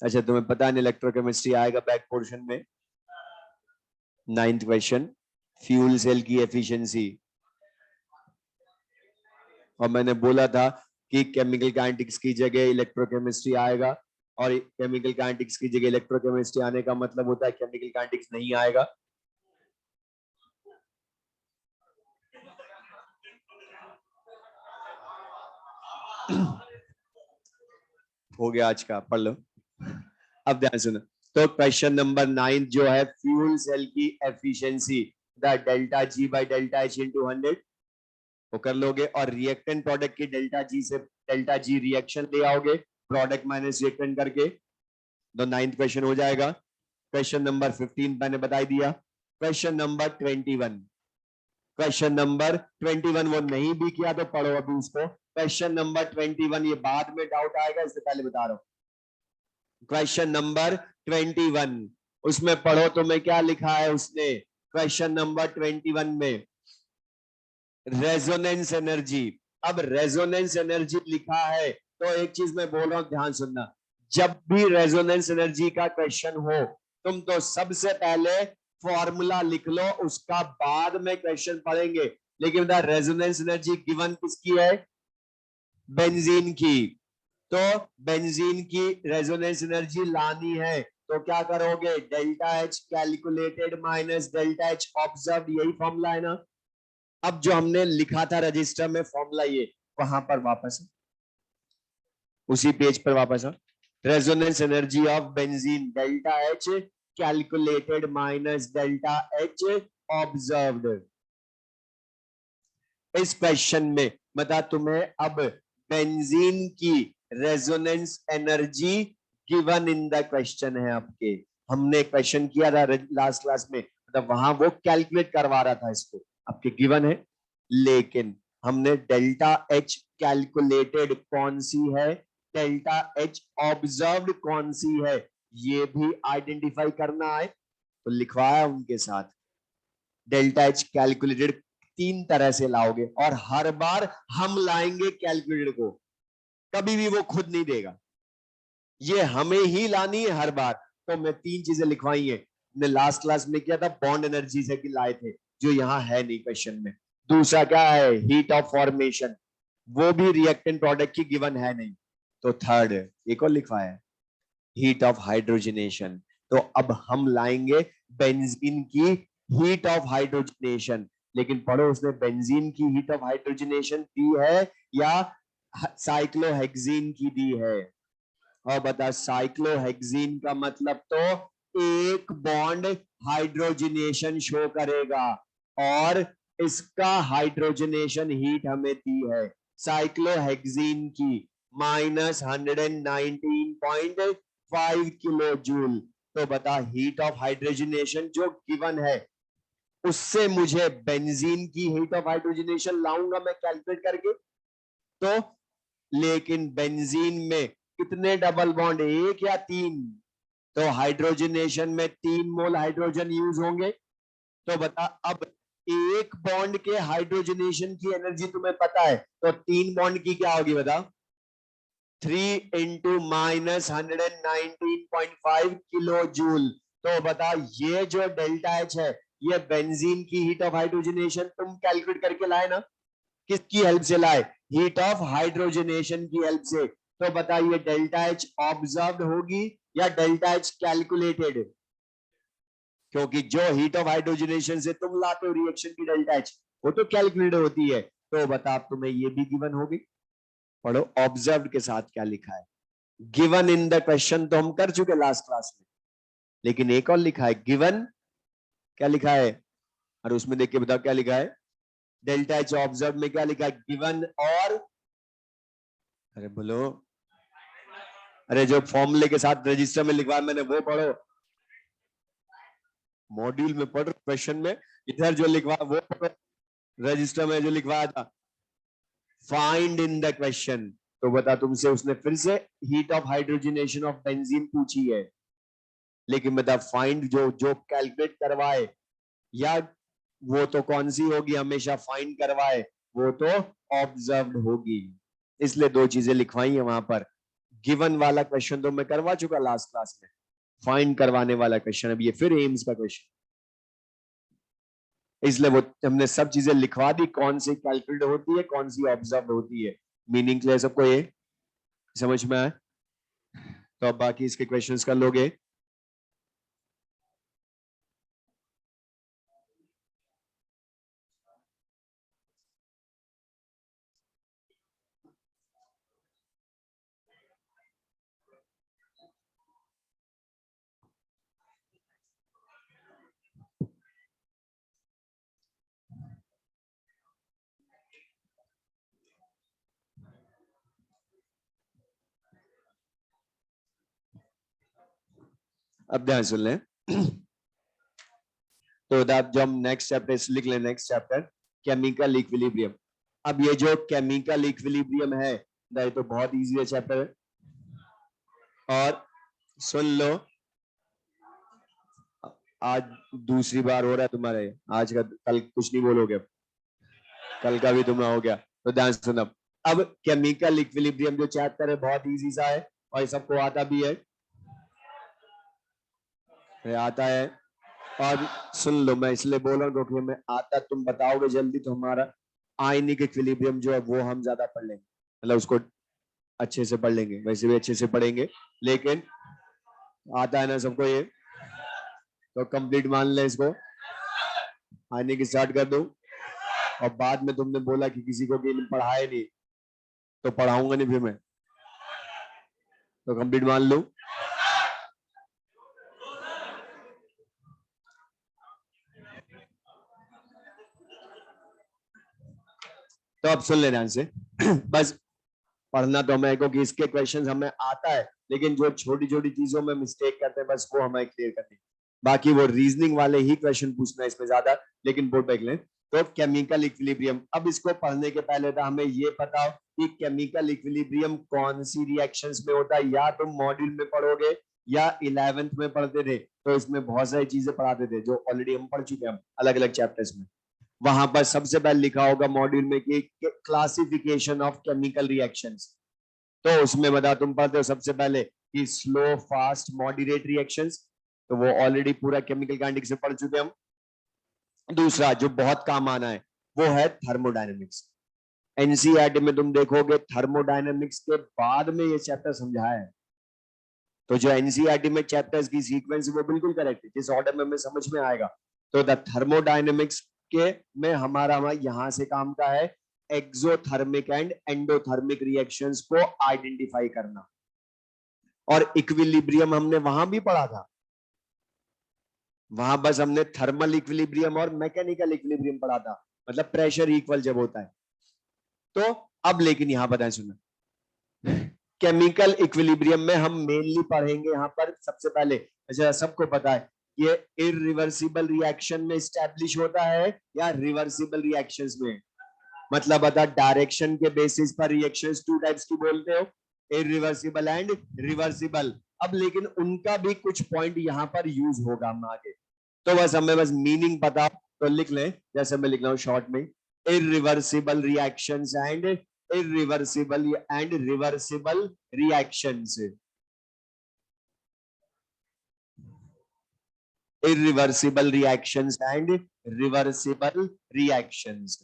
अच्छा तुम्हें पता है इलेक्ट्रोकेमिस्ट्री आएगा बैक पोर्शन में। 9th क्वेश्चन, फ्यूल सेल की एफिशिएंसी, और मैंने बोला था कि केमिकल काइनेटिक्स की जगह इलेक्ट्रोकेमिस्ट्री आएगा, और केमिकल काइनेटिक्स की जगह इलेक्ट्रोकेमिस्ट्री आने का मतलब होता है केमिकल काइनेटिक्स नहीं आएगा। हो गया आज का, पढ़ लो। अब ध्यान सुनो, तो क्वेश्चन नंबर 9 जो है, फ्यूल सेल की efficiency the delta G by delta H into 100, वो कर लोगे, और रिएक्टेंट प्रोडक्ट की डेल्टा जी से डेल्टा जी रिएक्शन ले आओगे, प्रोडक्ट माइनस रिएक्टेंट करके, तो 9th क्वेश्चन हो जाएगा। क्वेश्चन नंबर 15 मैंने बता दिया। क्वेश्चन नंबर 21, क्वेश्चन नंबर 21 वो नहीं भी किया तो पढ़ो अभी उसको। क्वेश्चन नंबर 21 ये बाद में डाउट आएगा, इससे पहले बता रहा हूं। क्वेश्चन नंबर 21 उसमें पढ़ो, तो मैं क्या लिखा है उसने क्वेश्चन नंबर 21 में, रेजोनेंस एनर्जी। अब रेजोनेंस एनर्जी लिखा है तो एक चीज मैं बोल रहा हूं, ध्यान सुनना, जब भी रेजोनेंस एनर्जी का क्वेश्चन हो, तुम तो सबसे पहले फॉर्मूला लिख लो, उसका बाद में क्वेश्चन पढ़ेंगे। लेकिन रेजोनेंस एनर्जी गिवन किसकी है? बेंजीन की। तो बेंजीन की रेजोनेंस एनर्जी लानी है तो क्या करोगे? Delta H calculated minus delta H observe, यही फॉर्मूला है ना। अब जो हमने लिखा था रजिस्टर में फॉर्मूला, ये वहां पर वापस उसी पेज पर वापस resonance energy of benzene delta H calculated minus delta H observed. इस क्वेश्चन में बता तुम्हें अब बेंजीन की resonance energy given in the question है आपके। हमने क्वेश्चन किया था लास्ट क्लास में, मतलब वहां वो कैलकुलेट करवा रहा था, इसको आपके गिवन है। लेकिन हमने डेल्टा एच कैलकुलेटेड कौन सी है, डेल्टा एच ऑब्जर्व्ड कौन सी है, ये भी आइडेंटिफाई करना है, तो लिखवाया उनके साथ। डेल्टा एच कैलकुलेटेड 3 तरह से लाओगे, और हर बार हम लाएंगे कैलकुलेटर को, कभी भी वो खुद नहीं देगा, ये हमें ही लानी है हर बार। तो मैं 3 चीजें लिखवाई है, हमने लास्ट क्लास में किया था, बॉन्ड एनर्जी से लाए थे, जो यहां है नहीं क्वेश्चन में। दूसरा क्या है? हीट ऑफ फॉर्मेशन, वो भी रिएक्टेंट प्रोडक्ट की गिवन है नहीं। तो थर्ड एक और लिखवाया है, हीट ऑफ हाइड्रोजनेशन। तो अब हम लाएंगे बेंजीन की हीट ऑफ हाइड्रोजनेशन। लेकिन पढ़ो, उसने बेंजीन की हीट ऑफ हाइड्रोजनेशन दी है या साइक्लोहेक्सीन की दी है? और बता, साइक्लोहेक्सीन का मतलब तो एक बॉन्ड हाइड्रोजनेशन शो करेगा, और इसका हाइड्रोजनेशन हीट हमें दी है साइक्लोहेक्सीन की -119.5 किलो जूल। तो बता, हीट ऑफ हाइड्रोजनेशन जो गिवन है, उससे मुझे बेंजीन की हीट ऑफ हाइड्रोजनेशन लाऊंगा मैं कैलकुलेट करके। तो लेकिन बेंजीन में कितने डबल बॉन्ड, 1 या 3? तो हाइड्रोजनेशन में 3 मोल हाइड्रोजन यूज होंगे। तो बता, अब एक बॉन्ड के हाइड्रोजनेशन की एनर्जी तुम्हें पता है, तो 3 बॉन्ड की क्या होगी बता? 3 इंटू -119.5 किलो जूल। तो बता, ये जो डेल्टा एच है, ये बेंजीन की हीट ऑफ हाइड्रोजनेशन तुम कैलकुलेट करके लाए ना। किसकी हेल्प से लाए? हीट ऑफ हाइड्रोजनेशन की हेल्प से। तो बताइए, डेल्टा एच ऑब्जर्व्ड होगी या डेल्टा एच कैलकुलेटेड? क्योंकि जो हीट ऑफ हाइड्रोजनेशन से तुम लाते हो रिएक्शन की डेल्टा एच, वो तो कैलकुलेटेड होती है। तो बता, तुम्हें ये भी गिवन होगी। पढ़ो ऑब्जर्व्ड के साथ क्या लिखा है। गिवन इन द क्वेश्चन तो हम कर चुके लास्ट क्लास में, लेकिन एक और लिखा है गिवन। क्या लिखा है? और उसमें देख के बताओ क्या लिखा है। डेल्टा एच ऑब्जर्व में क्या लिखा है? गिवन और, अरे बोलो, अरे जो फॉर्मूले के साथ रजिस्टर में लिखवा मैंने वो पढ़ो। मॉड्यूल में पढ़ क्वेश्चन में इधर जो लिखवा वो रजिस्टर में जो लिखवाया था फाइंड इन द क्वेश्चन। तो बता तुमसे उसने फिर से heat of hydrogenation of benzene पूछी है, लेकिन बता फाइंड जो जो कैलकुलेट करवाए या वो तो कौन सी होगी, हमेशा फाइंड करवाए वो तो ऑब्जर्व्ड होगी। इसलिए दो चीजें लिखवाई है वहां पर। गिवन वाला क्वेश्चन तो मैं करवा चुका लास्ट क्लास में, फाइंड करवाने वाला क्वेश्चन अब ये फिर एम्स का क्वेश्चन, इसलिए वो हमने सब चीजें लिखवा दी, कौन सी कैलकुलेट होती है कौन सी ऑब्जर्व होती है। मीनिंग क्लियर सबको, ये समझ में आए? तो अब बाकी इसके क्वेश्चंस कर लोगे। अब ध्यान सुन लें। तो जो हम नेक्स्ट चैप्टर लिख लें, नेक्स्ट चैप्टर केमिकल इक्विलिब्रियम। अब ये जो केमिकल इक्विलिब्रियम है ये तो बहुत इजी है चैप्टर है। और सुन लो, आज दूसरी बार हो रहा है तुम्हारे, आज का कल कुछ नहीं बोलोगे, कल का भी तुम्हारा हो गया। तो ध्यान सुन, अब केमिकल इक्विलिब्रियम जो चैप्टर है बहुत इजी सा है और ये सबको आता भी है, आता है। और सुन लो, मैं इसलिए बोल रहा हूँ क्योंकि मैं आता, तुम बताओगे जल्दी तो हमारा आयनिक इक्विलिब्रियम जो है वो हम ज्यादा पढ़ लेंगे, मतलब उसको अच्छे से पढ़ लेंगे, वैसे भी अच्छे से पढ़ेंगे, लेकिन आता है ना सबको ये, तो कंप्लीट मान ले इसको, आयनिक स्टार्ट कर दो। और बाद में तुमने बोला कि किसी को भी पढ़ाए नहीं तो पढ़ाऊंगा नहीं फिर मैं, तो कंप्लीट मान लो। तो अब सुन ले ध्यान से। बस पढ़ना तो हमें, क्योंकि इसके क्वेश्चंस हमें आता है, लेकिन जो छोटी छोटी चीजों में मिस्टेक करते हैं बस वो हमें क्लियर करनी है। बाकी वो रीजनिंग वाले ही क्वेश्चन पूछना है इसमें ज्यादा, लेकिन बोर्ड देख लें। तो केमिकल इक्विलिब्रियम, अब इसको पढ़ने के पहले तो हमें ये पता हो कि केमिकल इक्विलिब्रियम कौन सी रिएक्शंस में होता है। या तुम मॉड्यूल में पढ़ोगे या 11th में पढ़ते थे, तो इसमें बहुत सारी चीजें पढ़ाते थे जो ऑलरेडी हम पढ़ चुके हैं अलग अलग चैप्टर्स में। वहां पर सबसे पहले लिखा होगा मॉड्यूल में कि क्लासिफिकेशन ऑफ केमिकल रिएक्शंस, तो उसमें बता तुम पढ़ते हो सबसे पहले कि स्लो फास्ट मॉडरेट रिएक्शंस, तो वो ऑलरेडी पूरा केमिकल काइनेटिक्स से पढ़ चुके हम। दूसरा जो बहुत काम आना है वो है थर्मोडायनेमिक्स। एनसीईआरटी में तुम देखोगे थर्मोडायनेमिक्स के बाद में ये चैप्टर समझाया है, तो जो एनसीईआरटी में चैप्टर्स की सीक्वेंस वो बिल्कुल करेक्ट है, जिस ऑर्डर में हमें समझ में आएगा। तो द थर्मोडायनेमिक्स के में हमारा यहां से काम का है एक्सोथर्मिक एंड एंडोथर्मिक रिएक्शंस को आइडेंटिफाई करना। और इक्विलिब्रियम हमने वहां भी पढ़ा था, वहां बस हमने थर्मल इक्विलिब्रियम और मैकेनिकल इक्विलिब्रियम पढ़ा था, मतलब प्रेशर इक्वल जब होता है। तो अब लेकिन यहां बताएं, सुना, केमिकल इक्विलिब्रियम में हम मेनली पढ़ेंगे यहां पर सबसे पहले, अच्छा सबको पता है ये इरिवर्सिबल रिएक्शन में स्टैब्लिश होता है या रिवर्सिबल रिएक्शंस में, मतलब बता डायरेक्शन के बेसिस पर रिएक्शंस टू टाइप्स की बोलते हो, इरिवर्सिबल एंड रिवर्सिबल। अब लेकिन उनका भी कुछ पॉइंट यहां पर यूज होगा हम आगे, तो बस हमें बस मीनिंग पता तो लिख लें, जैसे मैं लिख रहा हूं शॉर्ट में, irreversible reactions and irreversible and reversible reactions, irreversible reactions and reversible reactions।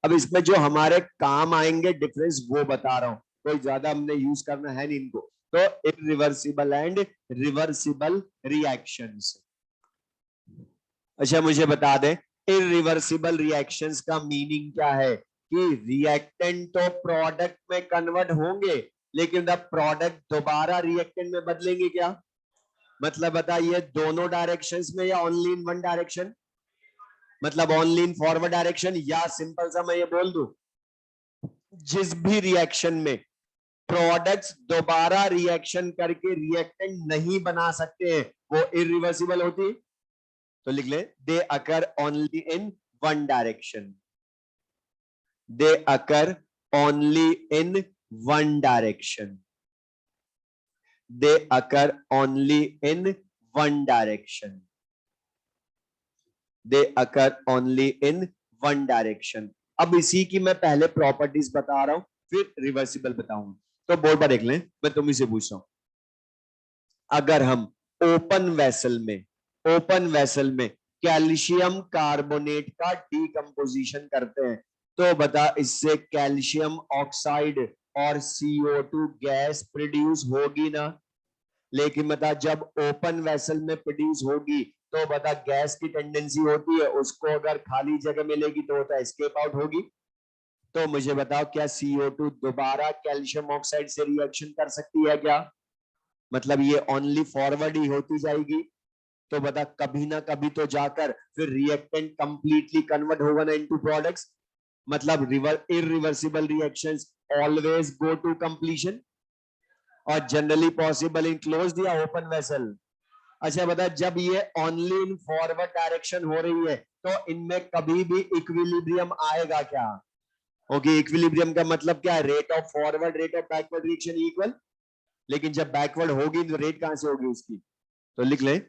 अब इसमें जो हमारे काम आएंगे डिफरेंस वो बता रहा हूं, कोई ज्यादा हमने यूज करना है नहीं इनको। तो इरिवर्सिबल एंड रिवर्सिबल रिएक्शंस। अच्छा मुझे बता दें इरिवर्सिबल रिएक्शंस का मीनिंग क्या है, कि रिएक्टेंट तो प्रोडक्ट में कन्वर्ट होंगे, लेकिन द प्रोडक्ट दोबारा रिएक्टेंट में बदलेंगे क्या, मतलब बताइए दोनों डायरेक्शंस में या ओनली इन वन डायरेक्शन, मतलब ओनली इन फॉरवर्ड डायरेक्शन, या सिंपल सा मैं ये बोल दूं जिस भी रिएक्शन में प्रोडक्ट्स दोबारा रिएक्शन करके रिएक्टेंट नहीं बना सकते हैं वो इरिवर्सिबल होती है। तो लिख ले, they occur only in one direction, they occur only in one direction, they occur only in one direction, they occur only in one direction. अब इसी की मैं पहले प्रॉपर्टीज बता रहा हूं, फिर रिवर्सिबल बताऊंगा। तो बोर्ड पर देख लें, मैं तुम्ही से पूछ रहा हूं, अगर हम ओपन वेसल में कैल्शियम कार्बोनेट का डीकंपोजिशन करते हैं तो बता इससे कैल्शियम ऑक्साइड और CO2 गैस प्रोड्यूस होगी ना। लेकिन बता जब ओपन वेसल में प्रोड्यूस होगी तो बता गैस की टेंडेंसी होती है उसको अगर खाली जगह मिलेगी तो होता है एस्केप आउट होगी। तो मुझे बताओ क्या CO2 दोबारा कैल्शियम ऑक्साइड से रिएक्शन कर सकती है क्या? मतलब ये ओनली फॉरवर्ड ही होती जाएगी। तो बता कभी ना कभी तो जाकर फिर रिएक्टेंट कंप्लीटली कन्वर्ट होगा ना इनटू प्रोडक्ट्स। मतलब irreversible reactions always go to completion और जनरली पॉसिबल इन क्लोज्ड या ओपन वेसल। अच्छा बता, जब ये ओनली इन फॉरवर्ड डायरेक्शन हो रही है तो इनमें कभी भी इक्विलिब्रियम आएगा क्या? ओके, इक्विलिब्रियम का मतलब क्या है? Rate of forward rate of backward reaction equal. लेकिन जब बैकवर्ड होगी तो रेट कहां से होगी उसकी? तो लिख ले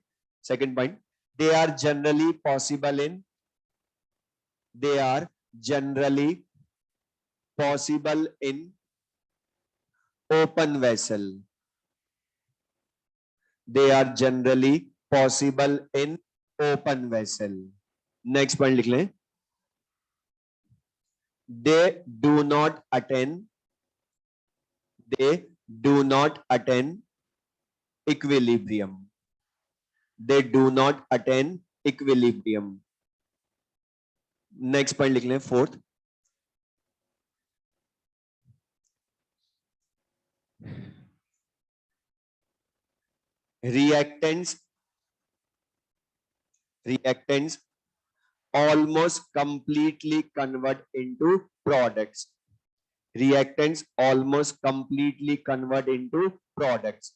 second point, they are generally possible in, they are generally possible in open vessel, they are generally possible in open vessel। Next point लिख लें, they do not attain, they do not attain equilibrium, they do not attain equilibrium। Next point लिख लें fourth, reactants almost completely convert into products, reactants almost completely convert into products,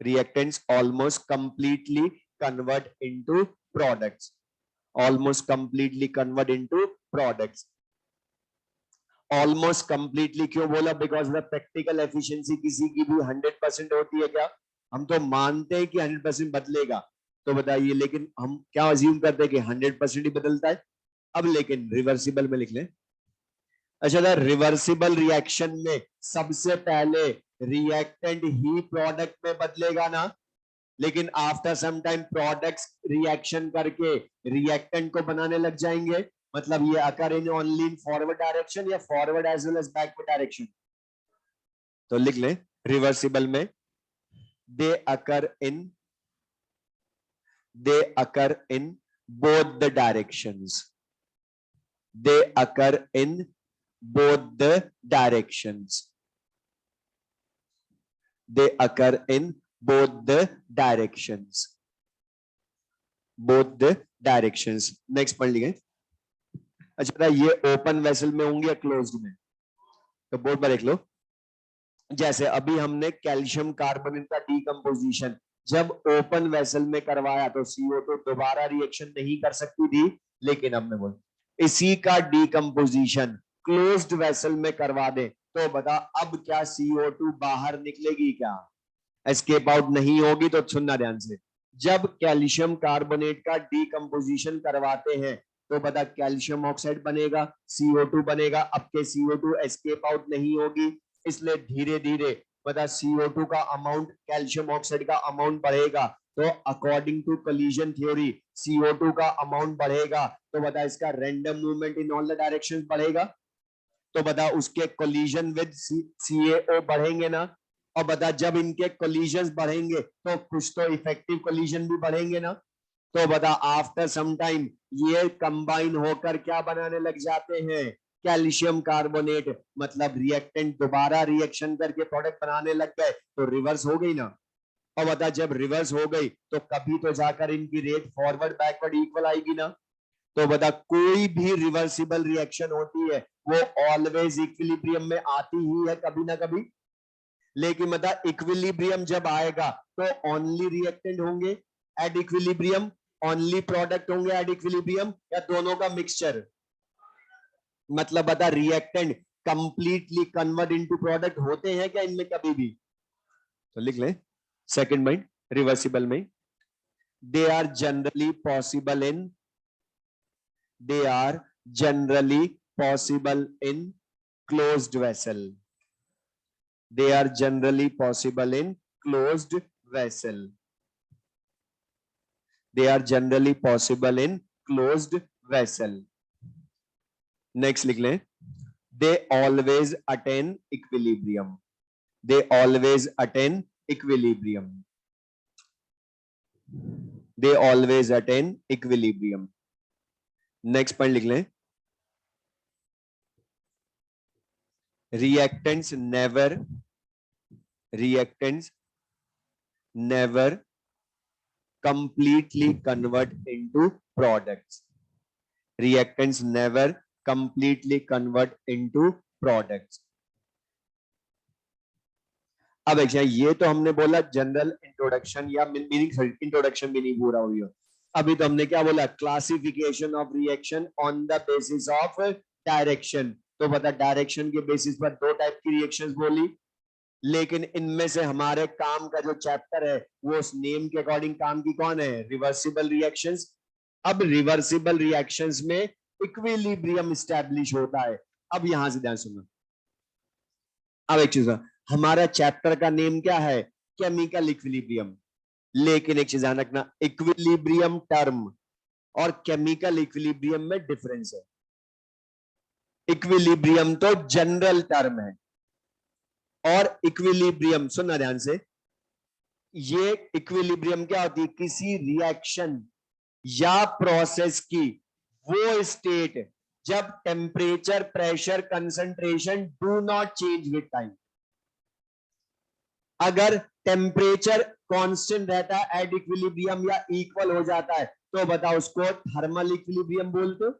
reactants almost completely convert into products, almost completely convert into products। Almost completely क्यों बोला? Because the practical efficiency किसी की भी 100% होती है क्या? हम तो मानते हैं कि 100% बदलेगा, तो बताइए, लेकिन हम क्या अज्यूम करते हैं कि 100% ही बदलता है। अब लेकिन रिवर्सिबल में लिख लें। अच्छा, रिवर्सिबल रिएक्शन में सबसे पहले रिएक्टेंट ही प्रोडक्ट में बदलेगा ना, लेकिन after some time products reaction करके रिएक्टेंट को बनाने लग जाएंगे। मतलब ये occur in only in forward direction या forward as well as backward direction. तो लिख लें रिवर्सिबल में, they occur in both the directions, they occur in both the directions, they occur in both the directions, both the directions। Next पढ़ लीजिए। अच्छा, ये open vessel में होंगे या क्लोज्ड में? तो बोर्ड पर देख लो, जैसे अभी हमने कैल्शियम कार्बोनेट का डीकंपोजिशन जब ओपन वेसल में करवाया तो CO2 दोबारा रिएक्शन नहीं कर सकती थी, लेकिन अब मैं बोल इसी का डीकंपोजिशन क्लोज्ड वेसल में करवा दे तो बता अब क्या CO2 बाहर निकलेगी क्या? एस्केप आउट नहीं होगी। तो सुनना ध्यान से, जब कैल्शियम कार्बोनेट का डीकंपोजिशन करवाते हैं तो बता कैल्शियम ऑक्साइड बनेगा, CO2 बनेगा। अब के CO2 एस्केप आउट नहीं होगी, इसलिए धीरे धीरे बता CO2 का अमाउंट, कैल्शियम ऑक्साइड का अमाउंट बढ़ेगा। तो according to collision theory CO2 का अमाउंट बढ़ेगा तो बता इसका random movement in all the directions बढ़ेगा। तो बता उसके कोलिजन विद CaO बढ़ेंगे ना। और बता जब इनके कोलिजन बढ़ेंगे तो कुछ तो इफेक्टिव कोलिजन भी बढ़ेंगे ना। तो बता आफ्टर सम टाइम ये कंबाइन होकर क्या बनाने लग जाते हैं? Calcium carbonate. मतलब रिएक्टेंट दोबारा रिएक्शन करके प्रोडक्ट बनाने लग गए तो रिवर्स हो गई ना। और बता जब रिवर्स हो गई तो कभी तो जाकर इनकी रेट फॉरवर्ड बैकवर्ड इक्वल आएगी ना। तो बता कोई भी रिवर्सिबल रिएक्शन होती है वो ऑलवेज इक्विलिब्रियम में आती ही है कभी ना कभी। लेकिन बता इक्विलिब्रियम जब आएगा तो ओनली रिएक्टेंट होंगे एट इक्विलिब्रियम, ओनली प्रोडक्ट होंगे एट इक्विलिब्रियम, या दोनों का मिक्सचर? मतलब बता reactant completely convert into product होते हैं क्या इनमें कभी भी? तो लिख ले सेकंड पॉइंट रिवर्सिबल में, they are generally possible in, they are generally possible in closed vessel, they are generally possible in closed vessel, they are generally possible in closed vessel. Next लिख लें, they always attain equilibrium, they always attain equilibrium, they always attain equilibrium। Next point लिख लें, reactants never completely convert into products, reactants never completely convert into products। अब एक ये तो हमने बोला जनरल इंट्रोडक्शन या मीनिंग, इंट्रोडक्शन भी नहीं पूरा हुई हो। अभी तो हमने क्या बोला, classification of reaction on the basis of direction. तो बता डायरेक्शन के बेसिस पर दो टाइप की रिएक्शंस बोली, लेकिन इनमें से हमारे काम का जो चैप्टर है वो उस नेम के अकॉर्डिंग काम की कौन है, रिवर्सिबल रिएक्शंस। अब रिवर्सिबल रिएक्शंस में इक्विलिब्रियम एस्टैब्लिश होता है। अब यहां से ध्यान सुनना, अब एक चीज, हमारा चैप्टर का नेम क्या है, केमिकल इक्विलिब्रियम। लेकिन एक चीज ध्यान रखना, इक्विलिब्रियम टर्म और केमिकल इक्विलिब्रियम में डिफरेंस है। इक्विलिब्रियम तो जनरल टर्म है और इक्विलिब्रियम, सुनना ध्यान से, ये इक्विलिब्रियम क्या होती है, किसी रिएक्शन या प्रोसेस की वो स्टेट जब temperature, pressure, concentration do not change with time. अगर टेम्परेचर कांस्टेंट रहता है एट इक्विलिब्रियम या इक्वल हो जाता है तो बताओ उसको थर्मल इक्विलिब्रियम बोलते।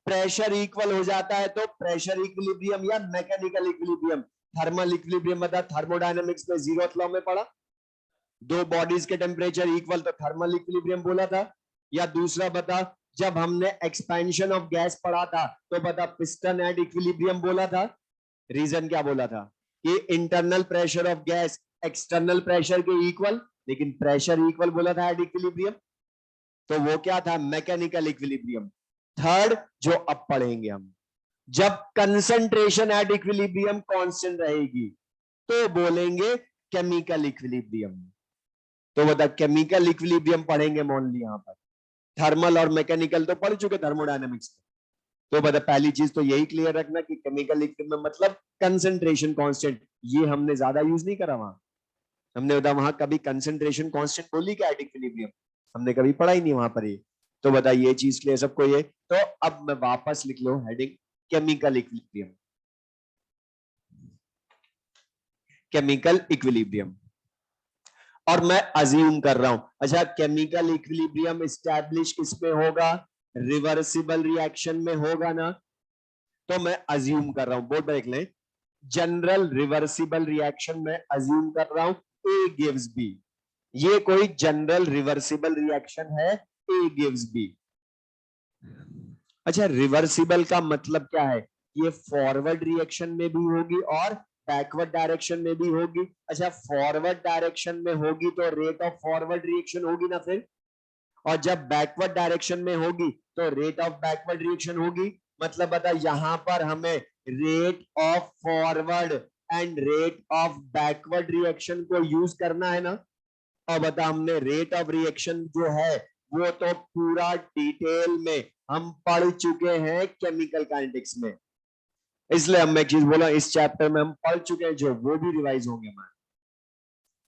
प्रेशर इक्वल हो जाता है तो प्रेशर इक्विलिब्रियम या मैकेनिकल इक्विलिब्रियम। थर्मल इक्विलिब्रियम बता, थर्मोडायनेमिक्स में जीरोथ लॉ में पढ़ा, दो बॉडीज के टेम्परेचर इक्वल तो थर्मल इक्विलिब्रियम बोला था। या दूसरा बता, जब हमने एक्सपेंशन ऑफ गैस पढ़ा था तो बता पिस्टन एट इक्विलिब्रियम बोला था। रीजन क्या बोला था कि internal pressure of gas external pressure के इक्वल, लेकिन प्रेशर इक्वल बोला था एट इक्विलिब्रियम, तो वो क्या था, मैकेनिकल इक्विलिब्रियम। थर्ड जो अब पढ़ेंगे हम, जब कंसंट्रेशन एट इक्विलिब्रियम कांस्टेंट रहेगी तो बोलेंगे केमिकल इक्विलिब्रियम। तो बता केमिकल इक्विलिब्रियम पढ़ेंगे ओनली यहां पर, थर्मल और मैकेनिकल तो पढ़ चुके थर्मोडायनेमिक्स में। तो बता पहली चीज तो यही क्लियर रखना कि केमिकल इक्विलिब्रियम मतलब कंसंट्रेशन कांस्टेंट, ये हमने ज्यादा यूज नहीं करा वहां। हमने बता वहां कभी कंसंट्रेशन कांस्टेंट बोली क्या एट इक्विलिब्रियम, हमने कभी पढ़ा ही नहीं वहां पर ये। तो बता ये चीज क्लियर सबको ये। तो अब मैं वापस लिख लो heading chemical equilibrium, chemical equilibrium. और मैं अज्यूम कर रहा हूं, अच्छा केमिकल इक्विलिब्रियम एस्टैब्लिश किसमें होगा, रिवर्सिबल रिएक्शन में होगा ना। तो मैं अज्यूम कर रहा हूं, बोर्ड पर लिख लें, जनरल रिवर्सिबल रिएक्शन में अज्यूम कर रहा हूं ए गिव्स बी। ये कोई जनरल रिवर्सिबल रिएक्शन है, ए गिव्स बी। अच्छा रिवर्सिबल का मतलब क्या है, ये फॉरवर्ड रिएक्शन में भी होगी और बैकवर्ड डायरेक्शन में भी होगी। अच्छा फॉरवर्ड डायरेक्शन में होगी तो रेट ऑफ फॉरवर्ड रिएक्शन होगी ना फिर, और जब बैकवर्ड डायरेक्शन में होगी तो रेट ऑफ बैकवर्ड रिएक्शन होगी। मतलब बता यहां पर हमें rate of forward and rate of backward reaction को यूज करना है ना। और बता हमने रेट ऑफ रिएक्शन जो है वो तो पूरा डिटेल में हम पढ़ चुके हैं केमिकल काइनेटिक्स में, इसलिए हम एक चीज बोला इस चैप्टर में हम पढ़ चुके हैं, जो वो भी रिवाइज होंगे हमारे,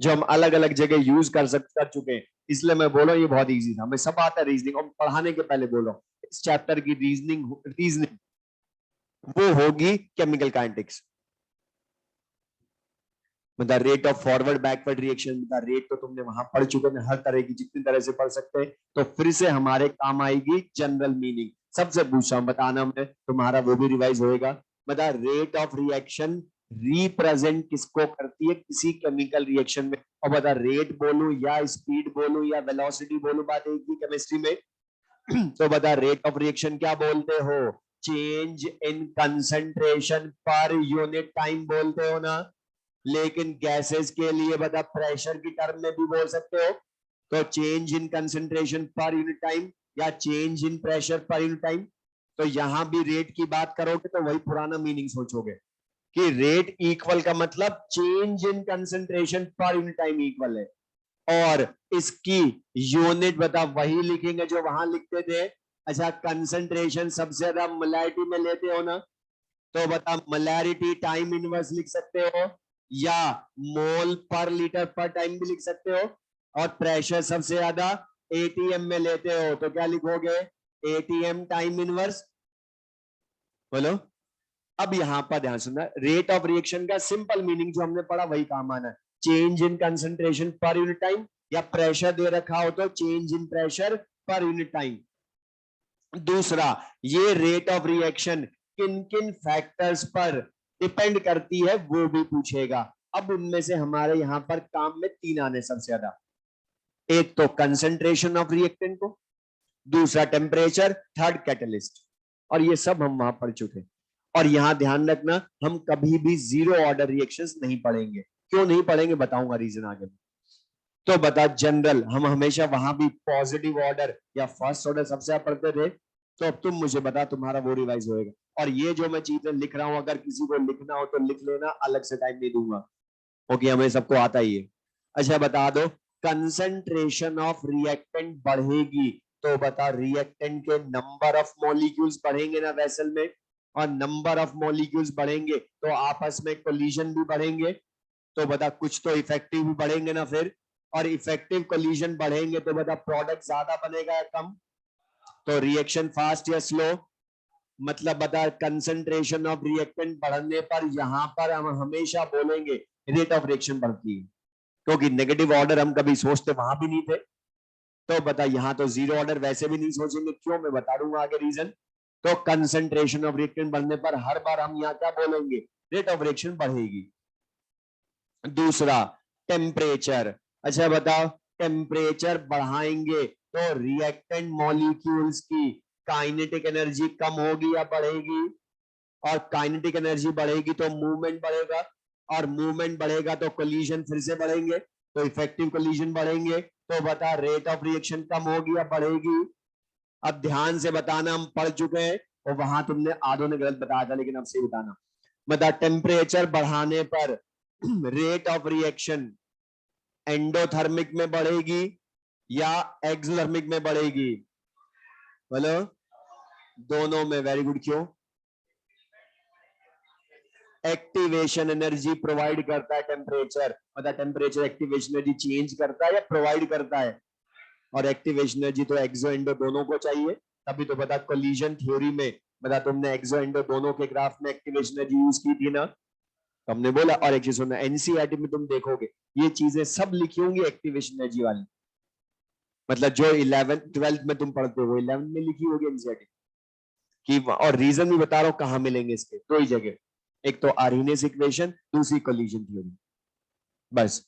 जो हम अलग अलग जगह यूज कर चुके हैं। इसलिए मैं बोला ये बहुत इजी था, हमें सब आता है रीजनिंग, और पढ़ाने के पहले बोलो इस चैप्टर की रीजनिंग वो होगी केमिकल काइनेटिक्स। मतलब rate of forward backward reaction, मतलब रेट तो तुमने वहां पढ़ चुके हैं, हर तरह की जितनी तरह से पढ़ सकते हैं, तो फिर से हमारे काम आएगी जनरल मीनिंग। सबसे पूछा हूं, बताना मैं, तुम्हारा वो भी रिवाइज होएगा। मतलब रेट ऑफ रिएक्शन रिप्रेजेंट किसको करती है किसी केमिकल रिएक्शन में, और बता रेट बोलूं या स्पीड बोलूं या वेलोसिटी बोलूं, बात एक ही केमिस्ट्री में। तो बता रेट ऑफ रिएक्शन क्या बोलते हो, change in concentration per unit time बोलते हो ना। लेकिन गैसेस के लिए बता प्रेशर की टर्म में भी बोल सकते हो, तो change in concentration per unit time या change in pressure per unit time. तो यहां भी रेट की बात करोगे तो वही पुराना मीनिंग सोचोगे कि रेट इक्वल का मतलब change in concentration per unit time equal है, और इसकी यूनिट बता वही लिखेंगे जो वहां लिखते थे। अच्छा, कंसंट्रेशन सबसे ज्यादा मोलैरिटी में लेते हो ना, तो बता मोलैरिटी टाइम इनवर्स लिख सकते हो, या मोल पर लीटर पर टाइम भी लिख सकते हो, और प्रेशर सबसे ज्यादा एटीएम में लेते हो, तो क्या लिखोगे, एटीएम टाइम इनवर्स। बोलो। अब यहां पर ध्यान सुनना, रेट ऑफ रिएक्शन का सिंपल मीनिंग जो हमने पढ़ा वही काम आना है, change in concentration per unit time, या प्रेशर दे रखा हो तो change in pressure per unit time. दूसरा, ये रेट ऑफ रिएक्शन किन किन फैक्टर्स पर डिपेंड करती है वो भी पूछेगा। अब उनमें से हमारे यहां पर काम में तीन आने सबसे ज्यादा, एक तो कंसंट्रेशन ऑफ रिएक्टेंट को, दूसरा टेम्परेचर, थर्ड कैटलिस्ट, और ये सब हम वहां पढ़ चुके हैं। और यहां ध्यान रखना, हम कभी भी जीरो ऑर्डर रिएक्शंस नहीं पढ़ेंगे। क्यों नहीं पढ़ेंगे बताऊंगा रीजन आगे। तो बता, जनरल हम हमेशा वहां भी पॉजिटिव ऑर्डर या फर्स्ट ऑर्डर सबसे आप पढ़ते थे, तो अब तुम मुझे बता, तुम्हारा वो रिवाइज होएगा। और ये जो मैं चीजें लिख रहा हूं, अगर किसी को लिखना हो तो लिख लेना, अलग से टाइम नहीं दूंगा, क्योंकि हमें सबको आता ही है। अच्छा बता दो, कंसंट्रेशन ऑफ रिएक्टेंट बढ़ेगी तो बता रिएक्टेंट के नंबर ऑफ मॉलिक्यूल्स बढ़ेंगे ना वेसल में, और नंबर ऑफ मॉलिक्यूल्स बढ़ेंगे तो आपस में कोलिजन भी बढ़ेंगे, तो बता कुछ तो इफेक्टिव भी बढ़ेंगे ना फिर, और इफेक्टिव कोलिजन बढ़ेंगे तो बता प्रोडक्ट ज्यादा बनेगा या कम, तो रिएक्शन फास्ट या स्लो। मतलब बता कंसंट्रेशन ऑफ रिएक्टेंट बढ़ने पर यहां पर हम हमेशा बोलेंगे रेट ऑफ रिएक्शन बढ़ती है, क्योंकि नेगेटिव ऑर्डर हम कभी सोचते वहां भी नहीं थे। तो बता यहां तो जीरो ऑर्डर वैसे भी नहीं सोचेंगे, क्यों मैं बता दूंगा आगे रीजन। तो कंसंट्रेशन ऑफ रिएक्टेंट बढ़ने पर हर बार हम यहाँ क्या बोलेंगे, रेट ऑफ रिएक्शन बढ़ेगी। दूसरा, टेम्परेचर। अच्छा बताओ, टेम्परेचर बढ़ाएंगे तो रिएक्टेंट मॉलिक्यूल्स की काइनेटिक एनर्जी कम होगी या बढ़ेगी, और काइनेटिक एनर्जी बढ़ेगी तो मूवमेंट बढ़ेगा, और मूवमेंट बढ़ेगा तो कोलिजन फिर से बढ़ेंगे, तो इफेक्टिव कोलिजन बढ़ेंगे, तो बता रेट ऑफ रिएक्शन कम होगी या बढ़ेगी। अब ध्यान से बताना, हम पढ़ चुके हैं और वहां तुमने आधों ने गलत बताया था, लेकिन अब से बताना। बता टेम्परेचर बढ़ाने पर रेट ऑफ रिएक्शन एंडोथर्मिक में बढ़ेगी या एक्सोथर्मिक में बढ़ेगी, बोलो। दोनों में, वेरी गुड। क्यों, एक्टिवेशन एनर्जी प्रोवाइड करता है टेम्परेचर, मतलब टेम्परेचर एक्टिवेशन एनर्जी चेंज करता है या प्रोवाइड करता है, और एक्टिवेशन एनर्जी तो एक्सो एंडो दोनों को चाहिए। तभी तो बता कोलिजन थ्योरी में बता तुमने एक्सो एंडो दोनों के ग्राफ में एक्टिवेशन एनर्जी यूज की थी ना, तो हमने बोला। और एक चीज सुनना, एनसीईआरटी में तुम देखोगे ये चीजें सब लिखी होंगी एक्टिवेशन एनर्जी वाली, मतलब जो 11th 12th में तुम पढ़ते हो 11th में लिखी होगी एनसीईआरटी की। और रीजन भी बता रहा हूं कहां मिलेंगे इसके, दो ही जगह, एक तो आर्हीनियस इक्वेशन, दूसरी कोलिजन थ्योरी, बस।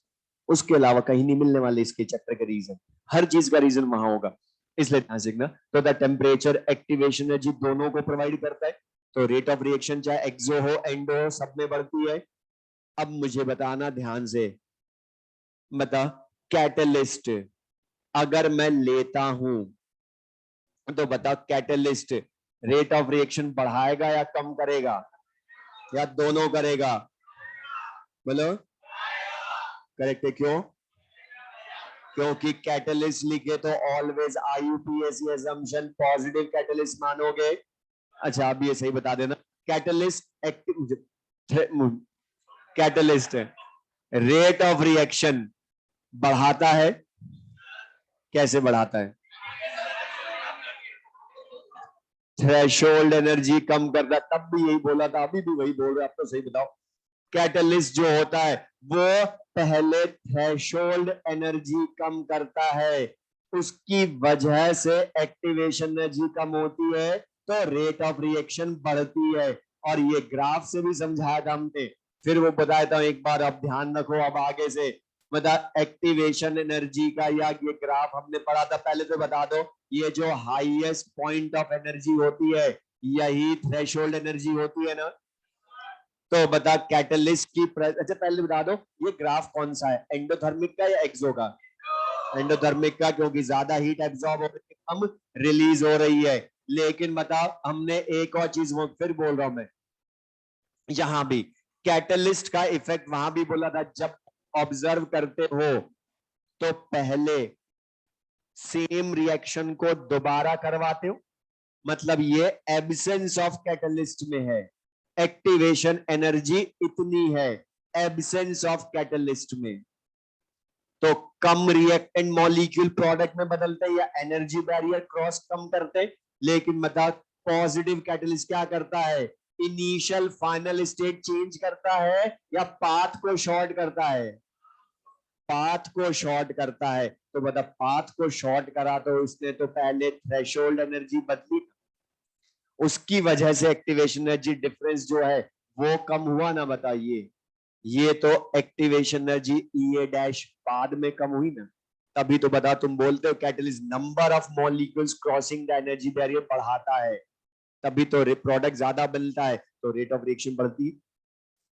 उसके अलावा कहीं नहीं मिलने वाले इसके चैप्टर के रीजन, हर चीज का रीजन वहां होगा, इसलिए ध्यान सीखना। तो द टेम्परेचर एक्टिवेशन एनर्जी दोनों को प्रोवाइड करता है, तो रेट ऑफ रिएक्शन चाहे एक्सो हो एंडो हो सब में बढ़ती है। अब मुझे बताना ध्यान से, बता कैटलिस्ट अगर मैं लेता हूं तो बता कैटलिस्ट रेट ऑफ रिएक्शन बढ़ाएगा या कम करेगा, या दोनों करेगा, बोलो। करेक्ट है, क्यों, क्योंकि कैटलिस्ट लिखे तो always IUPAC assumption positive catalyst मानोगे। अच्छा अब ये सही बता देना, catalyst active, catalyst rate of reaction बढ़ाता है, कैसे बढ़ाता है, थ्रेशोल्ड एनर्जी कम करता है, तब भी यही बोला था, अभी भी वही बोल रहे, आप तो सही बताओ। कैटलिस्ट जो होता है वो पहले थ्रेशोल्ड एनर्जी कम करता है, उसकी वजह से एक्टिवेशन एनर्जी कम होती है, तो रेट ऑफ रिएक्शन बढ़ती है। और ये ग्राफ से भी समझाया था हमने, फिर वो बताया था एक बार, अब ध्यान रखो अब आगे से, मतलब एक्टिवेशन एनर्जी का या ये ग्राफ हमने पढ़ा था। पहले तो बता दो, ये जो हाईएस्ट पॉइंट ऑफ एनर्जी होती है यही थ्रेशोल्ड एनर्जी होती है ना। तो बता कैटलिस्ट की अच्छा पहले बता दो ये ग्राफ कौन सा है, एंडोथर्मिक का या एक्सो का? एंडोथर्मिक का, क्योंकि ज्यादा हीट एब्जॉर्ब हो रही है, कम रिलीज हो रही है। लेकिन बताओ हमने एक और चीज, वो फिर बोल रहा हूं मैं, यहां भी कैटलिस्ट का इफेक्ट वहां भी बोला था, जब ऑब्जर्व करते हो तो पहले सेम रिएक्शन को दोबारा करवाते हो, मतलब ये एब्सेंस ऑफ कैटलिस्ट में है, एक्टिवेशन एनर्जी इतनी है एब्सेंस ऑफ कैटलिस्ट में, तो कम रिएक्टेंट मॉलिक्यूल प्रोडक्ट में बदलते हैं या एनर्जी बैरियर क्रॉस कम करते हैं। लेकिन मतलब पॉजिटिव कैटलिस्ट क्या करता है, इनिशियल फाइनल स्टेट चेंज करता है या पाथ को शॉर्ट करता है? पाथ को शॉर्ट करता है। तो मतलब पाथ को शॉर्ट करा तो उसने तो पहले थ्रेशोल्ड एनर्जी बदली, उसकी वजह से एक्टिवेशन एनर्जी डिफरेंस जो है वो कम हुआ ना। बताइए, ये तो एक्टिवेशन एनर्जी ई डैश बाद में कम हुई ना, तभी तो बता तुम बोलते हो catalyst number of molecules crossing the energy barrier बढ़ाता है, तभी तो प्रोडक्ट ज्यादा बनता है, तो रेट ऑफ रिएक्शन बढ़ती है।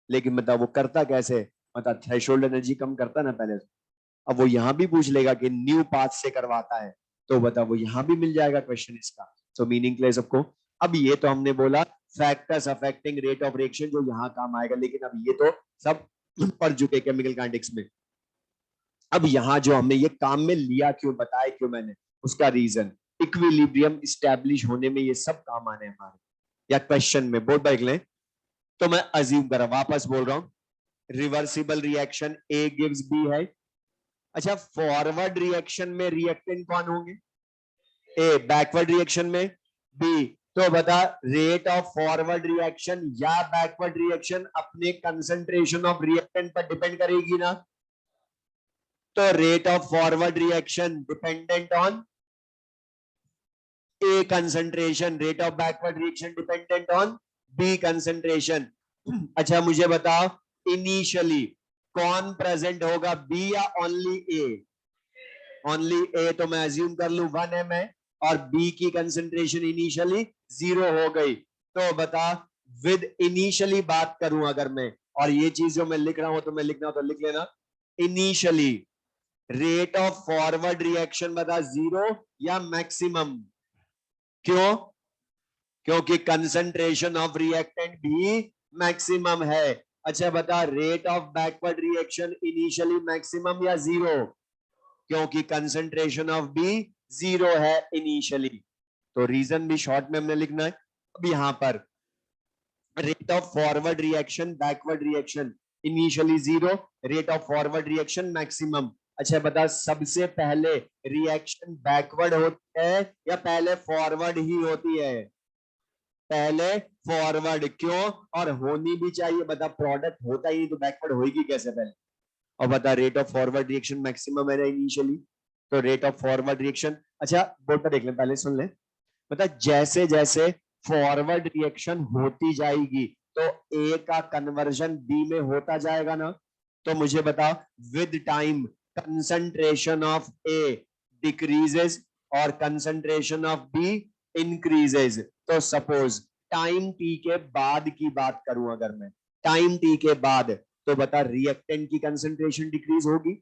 लेकिन मतलब वो करता कैसे, मतलब थ्रेशोल्ड एनर्जी कम करता ना पहले। अब वो यहां भी पूछ लेगा कि न्यू पाथ से करवाता है, तो बता वो यहां भी मिल जाएगा क्वेश्चन इसका। सो मीनिंग क्लियर सबको? अब ये तो हमने बोला factors affecting rate of reaction जो यहाँ काम आएगा, लेकिन अब ये तो सब पढ़ चुके केमिकल काइनेटिक्स में। अब यहाँ जो हमने ये काम में लिया क्यों, बताया क्यों मैंने, उसका रीजन इक्विलिब्रियम स्टैब्लिश होने में ये सब काम आने हमारे, या क्वेश्चन में बोर्ड पर लें। तो मैं अज्यूम कर रहा, वापस बोल रहा हूँ, reversible reaction A gives B है। अच्छा, फॉरवर्ड रिएक्शन में रिएक्टेंट कौन होंगे? ए। बैकवर्ड रिएक्शन में बी। तो बता रेट ऑफ फॉरवर्ड रिएक्शन या बैकवर्ड रिएक्शन अपने कंसंट्रेशन ऑफ रिएक्टेंट पर डिपेंड करेगी ना। तो rate of forward reaction dependent on A concentration, rate of backward reaction dependent on B concentration. अच्छा मुझे बताओ इनिशियली कौन प्रेजेंट होगा, बी या ओनली ए? ओनली ए, तो मैं अज्यूम कर लू 1 है और बी की कंसंट्रेशन इनिशियली 0 हो गई। तो बता विद इनिशियली बात करूं अगर मैं, और ये चीज जो मैं लिख रहा हूं तो मैं लिखना तो लिख लेना, initially rate of forward reaction बता 0 या मैक्सिमम? क्यों? क्योंकि कंसंट्रेशन ऑफ रिएक्टेंट भी मैक्सिमम है। अच्छा बता rate of backward reaction initially maximum या 0? क्योंकि कंसंट्रेशन ऑफ बी 0 है इनिशियली। तो रीजन भी शॉर्ट में हमने लिखना है। अब यहां पर rate of forward reaction backward reaction initially 0, rate of forward reaction maximum. अच्छा बता सबसे पहले रिएक्शन बैकवर्ड होती है या पहले फॉरवर्ड ही होती है? पहले फॉरवर्ड। क्यों? और होनी भी चाहिए, बता प्रोडक्ट होता ही नहीं तो बैकवर्ड होगी कैसे पहले? और बता rate of forward reaction maximum है ना इनिशियली, तो रेट ऑफ फॉरवर्ड रिएक्शन। अच्छा बोर्ड पर देख लें, पहले सुन लें। बता जैसे जैसे फॉरवर्ड रिएक्शन होती जाएगी तो ए का कन्वर्जन बी में होता जाएगा ना। तो मुझे बता with time concentration of A decreases और कंसंट्रेशन ऑफ बी इंक्रीजेस। तो सपोज टाइम टी के बाद की बात करूं अगर मैं, टाइम टी के बाद, तो बता रिएक्टेंट की कंसंट्रेशन डिक्रीज होगी,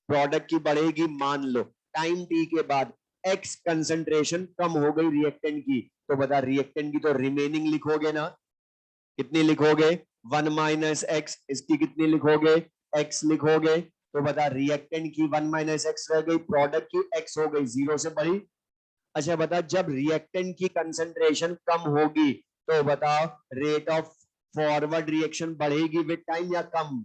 प्रोडक्ट की बढ़ेगी। मान लो टाइम टी के बाद एक्स कंसंट्रेशन कम हो गई रिएक्टेंट की, तो बता रिएक्टेंट की तो रिमेनिंग लिखोगे ना, कितनी लिखोगे? 1 माइनस एक्स, इसकी कितनी लिखोगे? एक्स लिखोगे। तो बता रिएक्टेंट की 1 माइनस एक्स रह गई, प्रोडक्ट की एक्स हो गई, 0 से बढ़ी। अच्छा बता जब रिएक्टेंट की कंसंट्रेशन कम होगी तो बताओ रेट ऑफ फॉरवर्ड रिएक्शन बढ़ेगी विद टाइम या कम?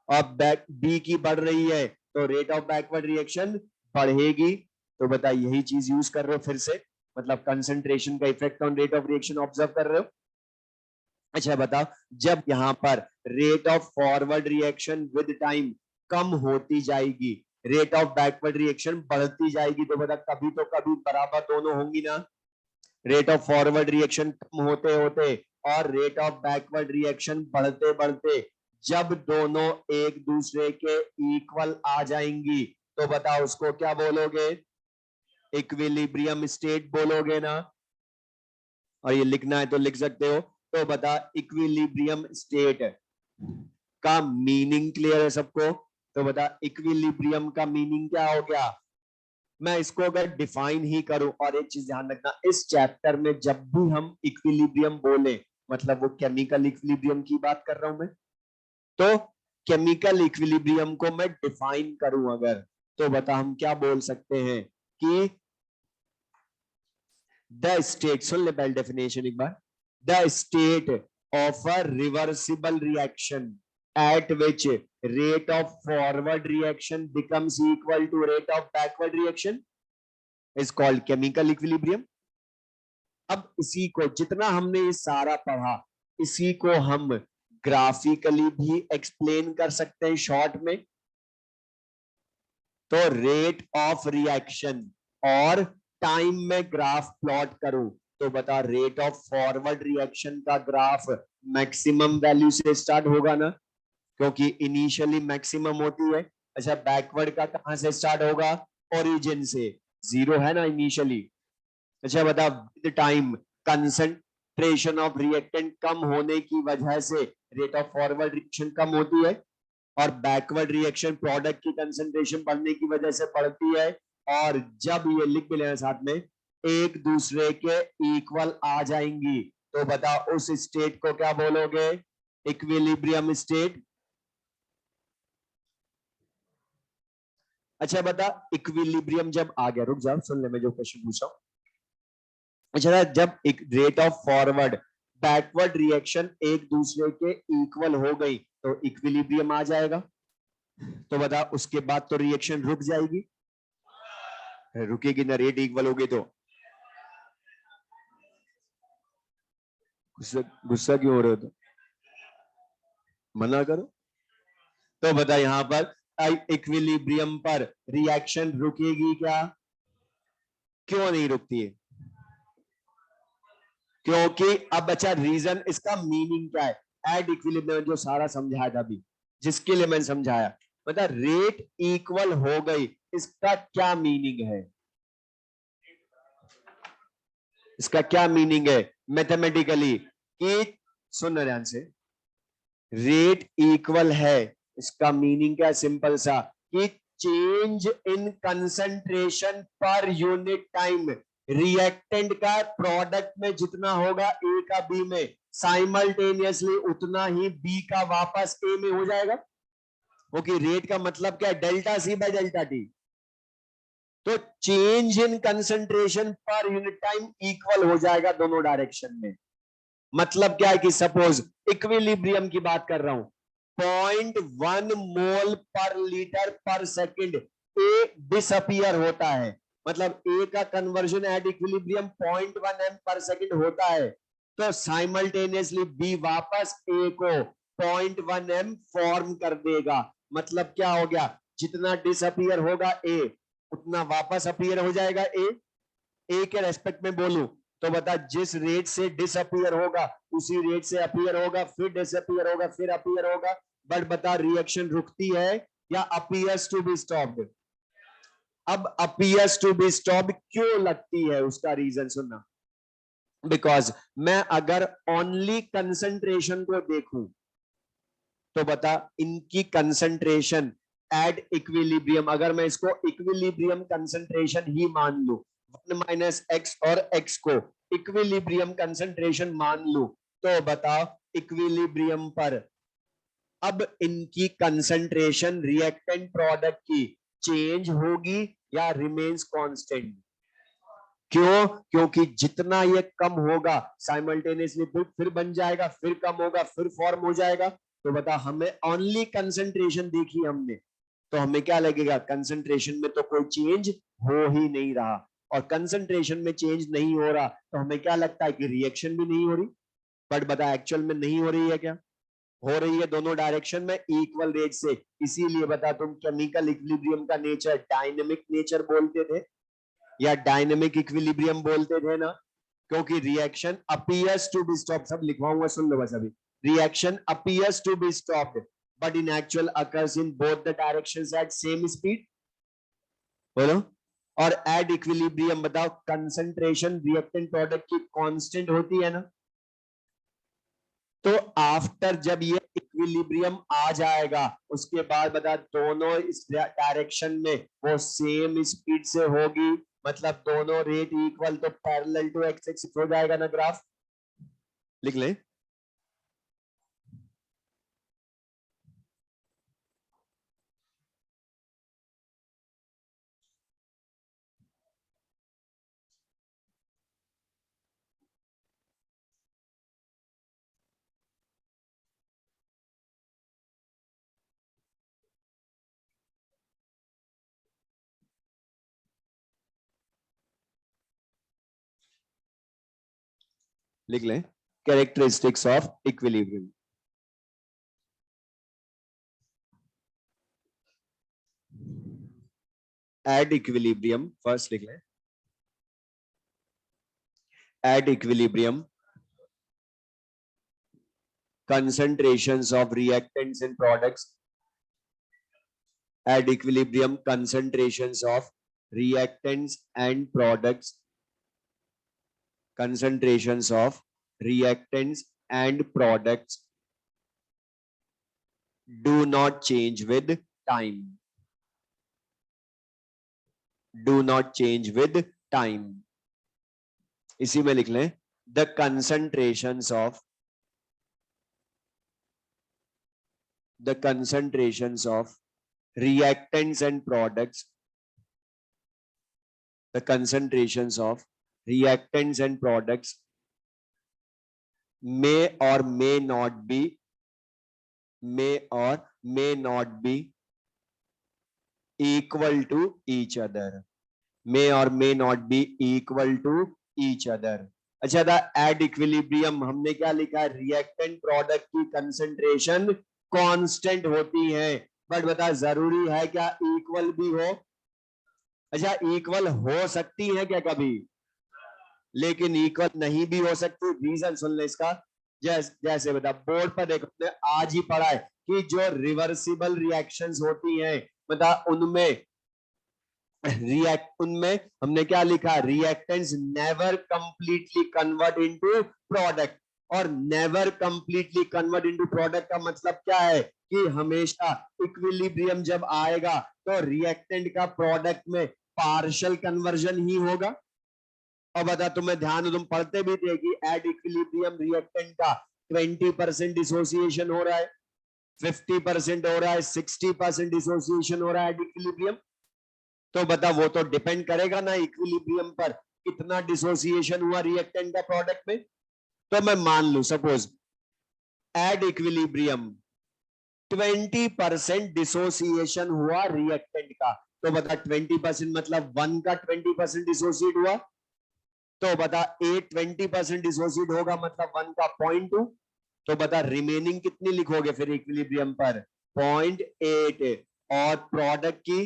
और बैक बी की बढ़ रही है तो रेट ऑफ बैकवर्ड रिएक्शन बढ़ेगी। तो बता यही चीज यूज कर रहे हो फिर से, मतलब कंसंट्रेशन का effect on rate of reaction observe कर रहे हो। अच्छा बताओ, जब यहाँ पर rate of forward reaction with time कम होती जाएगी, रेट ऑफ बैकवर्ड रिएक्शन बढ़ती जाएगी, तो बता कभी तो कभी बराबर दोनों होंगी ना। रेट ऑफ फॉरवर्ड रिएक्शन कम होते होते और रेट ऑफ बैकवर्ड रिएक्शन बढ़ते बढ़ते जब दोनों एक दूसरे के इक्वल आ जाएंगी, तो बताओ उसको क्या बोलोगे? इक्विलिब्रियम स्टेट बोलोगे ना। और ये लिखना है तो लिख सकते हो। तो बता, इक्विलिब्रियम स्टेट का मीनिंग क्लियर है सबको? तो बता इक्विलिब्रियम का मीनिंग क्या हो गया? मैं इसको अगर डिफाइन ही करूं, और एक चीज ध्यान रखना, इस चैप्टर में जब भी हम इक्विलिब्रियम बोले, मतलब वो केमिकल इक्विलिब्रियम की बात कर रहा हूं मैं, तो केमिकल इक्विलिब्रियम को मैं डिफाइन करूं अगर, तो बता हम क्या बोल सकते हैं कि द स्टेट, सुन ले पहले डेफिनेशन एक बार, the state of a reversible reaction at which rate of forward reaction becomes equal to rate of backward reaction is called chemical equilibrium. अब इसी को, जितना हमने ये सारा पढ़ा, इसी को हम ग्राफिकली भी एक्सप्लेन कर सकते हैं शॉर्ट में। तो रेट ऑफ रिएक्शन और टाइम में ग्राफ प्लॉट करूं, तो बता रेट ऑफ फॉरवर्ड रिएक्शन का ग्राफ मैक्सिमम वैल्यू से स्टार्ट होगा ना, क्योंकि इनिशियली मैक्सिमम होती है। अच्छा, बैकवर्ड का कहां से स्टार्ट होगा? ओरिजिन से, जीरो है ना इनिशियली। अच्छा बता, with time concentration of reactant कम होने की वजह से रेट ऑफ फॉरवर्ड रिएक्शन कम होती है, और बैकवर्ड रिएक्शन प्रोडक्ट की कंसंट्रेशन बढ़ने की वजह से बढ़ती है। और जब ये लिख भी लेना साथ में, एक दूसरे के इक्वल आ जाएंगी, तो बता उस स्टेट को क्या बोलोगे? Equilibrium state. अच्छा बता, इक्विलिब्रियम जब आ गया, रुक जाओ सुन ले मैं जो क्वेश्चन पूछ रहा हूं। अच्छा, जब एक rate of forward backward reaction एक दूसरे के इक्वल हो गई, तो इक्विलिब्रियम आ जाएगा। तो बता उसके बाद तो रिएक्शन रुक जाएगी, रुकेगी ना, रेट इक्वल हो गई तो। गुस्सा क्यों हो रहे हो? तो मना करो। तो बता यहां पर इक्विलिब्रियम पर रिएक्शन रुकेगी क्या? क्यों नहीं रुकती है? क्योंकि अब अच्छा, रीजन इसका मीनिंग क्या है? एट इक्विलिब्रियम जो सारा समझाया था अभी, जिसके लिए मैंने समझाया, मतलब रेट इक्वल हो गई, इसका क्या मीनिंग है? इसका क्या मीनिंग है मैथमेटिकली? कि सुन ध्यान से, रेट इक्वल है, इसका मीनिंग क्या है? सिंपल सा, कि change in concentration per unit time reactant का प्रोडक्ट में जितना होगा ए का बी में, साइमल्टेनियसली उतना ही बी का वापस ए में हो जाएगा। ओके, रेट का मतलब क्या है? Delta C by delta T. तो change in concentration per unit time equal हो जाएगा दोनों डायरेक्शन में। मतलब क्या है कि सपोज इक्विलिब्रियम की बात कर रहा हूं, 0.1 मोल पर लीटर पर सेकंड ए डिसअपियर होता है, मतलब ए का कन्वर्जन एट इक्विलिब्रियम 0.1 एम पर सेकंड होता है, तो साइमल्टेनियसली बी वापस ए को 0.1 एम फॉर्म कर देगा। मतलब क्या हो गया? जितना डिसअपियर होगा ए, उतना वापस अपीयर हो जाएगा ए के रेस्पेक्ट में बोलूं तो बता, जिस रेट से डिसअपियर होगा उसी रेट से अपीयर होगा, फिर डिसअपियर होगा, फिर अपीयर होगा। बट बता, रिएक्शन रुकती है या अपीयर्स टू बी स्टॉप्ड? अब अपीयर्स टू बी स्टॉप्ड क्यों लगती है, उसका रीजन सुनना। बिकॉज मैं अगर ओनली कंसंट्रेशन को देखूं, तो बता इनकी कंसंट्रेशन एट इक्विलिब्रियम, अगर मैं इसको इक्विलिब्रियम कंसंट्रेशन ही मान लूं, 1 माइनस एक्स और एक्स को इक्विलिब्रियम कंसंट्रेशन मान लूं, तो बताओ इक्विलिब्रियम पर अब इनकी कंसंट्रेशन रिएक्टेंट प्रोडक्ट की चेंज होगी या रिमेन्स कांस्टेंट? क्यों? क्योंकि जितना ये कम होगा साइमल्टेनियसली फिर बन जाएगा, फिर कम होगा, फिर फॉर्म हो जाएगा। तो बता, हमें ओनली कंसंट्रेशन देखी हमने, तो हमें क्या लगेगा? कंसंट्रेशन में तो कोई चेंज हो ही नहीं रहा, और कंसंट्रेशन में चेंज नहीं हो रहा तो हमें क्या लगता है कि रिएक्शन भी नहीं हो रही। बट बता एक्चुअल में नहीं हो रही है क्या? हो रही है दोनों डायरेक्शन में इक्वल रेट से। इसीलिए बता तुम केमिकल इक्विलिब्रियम का नेचर डायनेमिक नेचर बोलते थे या डायनेमिक इक्विलिब्रियम बोलते थे ना, क्योंकि reaction appears to be stop, सब लिखवाऊंगा सुन लो बस अभी। Reaction appears to be stopped but in actual occurs in both the directions at same speed. बोलो। और एट इक्विलिब्रियम बताओ कंसंट्रेशन रिएक्टेंट प्रोडक्ट की कांस्टेंट होती है ना। तो आफ्टर जब ये इक्विलिब्रियम आ जाएगा उसके बाद बता दोनों इस डायरेक्शन में वो सेम स्पीड से होगी, मतलब दोनों रेट इक्वल, तो पैरेलल टू एक्स एक्सिस हो जाएगा ना ग्राफ। लिख ले। लिख ले characteristics of equilibrium. At equilibrium first लिख ले। At equilibrium concentrations of reactants in products, at equilibrium concentrations of reactants and products, concentrations of reactants and products do not change with time, do not change with time। इसी में लिख लें the concentrations of reactants and products, the concentrations of reactants and products may or may not be equal to each other, may or may not be equal to each other। अच्छा था at equilibrium हमने क्या लिखा है, reactant product की concentration constant होती है, but बता जरूरी है क्या इक्वल भी हो? अच्छा इक्वल हो सकती है क्या कभी, लेकिन इक्वल नहीं भी हो सकती। रीजन सुन ले इसका। जैसे बता बोर्ड पर देखो, हमने आज ही पढ़ा है कि जो रिवर्सिबल रिएक्शंस होती हैं बता उनमें हमने क्या लिखा, reactants never completely convert into product. और never completely convert into product का मतलब क्या है कि हमेशा इक्विलिब्रियम जब आएगा तो रिएक्टेंट का प्रोडक्ट में पार्शियल कन्वर्जन ही होगा। और बता तुम्हें ध्यान, तुम पढ़ते भी थे कि एट इक्विलिब्रियम रिएक्टेंट का 20% डिसोसिएशन हो रहा है, 50% हो रहा है, 60% डिसोसिएशन हो रहा है एट इक्विलिब्रियम। तो बता वो तो डिपेंड करेगा ना इक्विलिब्रियम पर कितना डिसोसिएशन हुआ रिएक्टेंट का प्रोडक्ट में। तो मैं मान लू सपोज एट इक्विलिब्रियम 20% डिसोसिएशन हुआ रिएक्टेंट का, तो बता 20% मतलब 1 का 20% डिसोसिएट हुआ, तो बता 20% डिसोसिएट होगा मतलब 1 का 0.2, तो बता रिमेनिंग कितनी लिखोगे फिर इक्विलिब्रियम पर, 0.8, और प्रोडक्ट की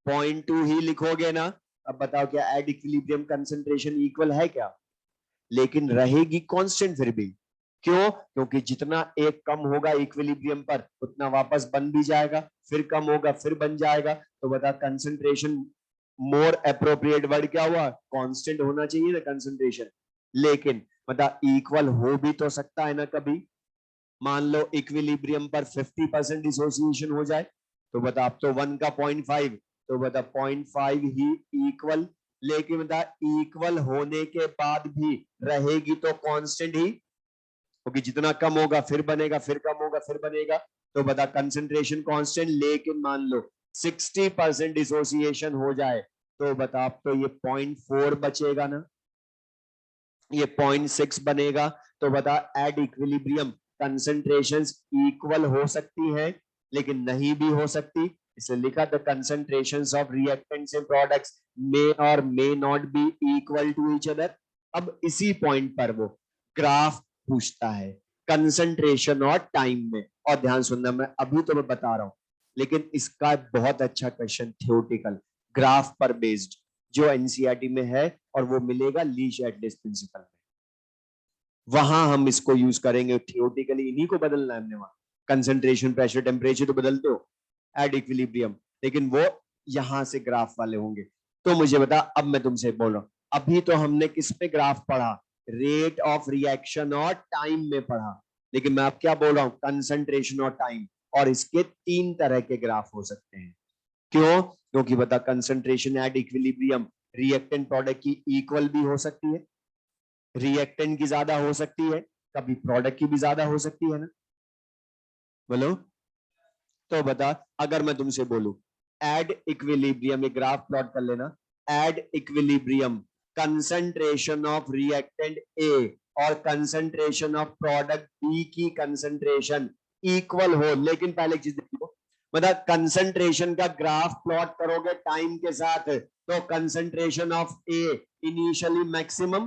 0.2 ही लिखोगे ना। अब बताओ क्या एट इक्विलिब्रियम कंसंट्रेशन इक्वल है क्या? लेकिन रहेगी कांस्टेंट फिर भी। क्यों? क्योंकि जितना एक कम होगा इक्विलिब्रियम पर उतना वापस बन भी जाएगा, फिर कम होगा फिर बन जाएगा। तो बता कंसंट्रेशन, मोर अप्रोप्रिएट वर्ड क्या हुआ, कांस्टेंट होना चाहिए ना कंसंट्रेशन। लेकिन बता इक्वल हो भी तो सकता है ना कभी। मान लो इक्विलिब्रियम पर 50% डिसोसिएशन हो जाए, तो बता अब तो 1 का 0.5, तो बता 0.5 ही इक्वल। लेकिन बता इक्वल होने के बाद भी रहेगी तो कांस्टेंट ही, क्योंकि जितना कम होगा फिर बनेगा, फिर कम होगा फिर बनेगा। तो बता कंसंट्रेशन कांस्टेंट। लेकिन मान लो 60% डिसोसिएशन हो जाए, तो बता अब तो ये 0.4 बचेगा ना, ये 0.6 बनेगा। तो बता एट इक्विलिब्रियम कंसंट्रेशंस इक्वल हो सकती है लेकिन नहीं भी हो सकती। इसे लिखा the concentrations of reactants and products may और may not be equal to each other. अब इसी पॉइंट पर वो ग्राफ पूछता है कंसंट्रेशन और टाइम में। और ध्यान सुनना, मैं अभी तो मैं बता रहा हूं, लेकिन इसका बहुत अच्छा क्वेश्चन थ्योरेटिकल ग्राफ पर बेस्ड जो एनसीईआरटी में है, और वो मिलेगा लीच एटलेस प्रिंसिपल में। वहां हम इसको यूज करेंगे थियोरेटिकली, इन्हीं को बदलना है हमने। वहां कंसंट्रेशन, प्रेशर, टेम्परेचर तो बदलते हो, एट इक्विलिब्रियम, लेकिन वो यहां से ग्राफ वाले होंगे। तो मुझे बता, अब मैं तुमसे बोल रहा हूं, अभी तो हमने किस पे ग्राफ पढ़ा, रेट ऑफ रिएक्शन और टाइम में पढ़ा, लेकिन मैं अब क्या बोल रहा हूं, कंसंट्रेशन और टाइम। और इसके 3 तरह के ग्राफ हो सकते हैं। क्यों? क्योंकि बता, concentration at equilibrium reactant product की इक्वल भी हो सकती है, रिएक्टेंट की ज्यादा हो सकती है, कभी प्रोडक्ट की भी ज्यादा हो सकती है ना, बोलो। तो बता, अगर मैं तुमसे बोलूं एड इक्विलिब्रियम, एक ग्राफ प्लॉट कर लेना, at equilibrium concentration of reactant A और कंसंट्रेशन ऑफ प्रोडक्ट बी की कंसंट्रेशन इक्वल हो, लेकिन पहले एक चीज देखो, मतलब कंसंट्रेशन का ग्राफ प्लॉट करोगे टाइम के साथ, तो concentration of A initially maximum,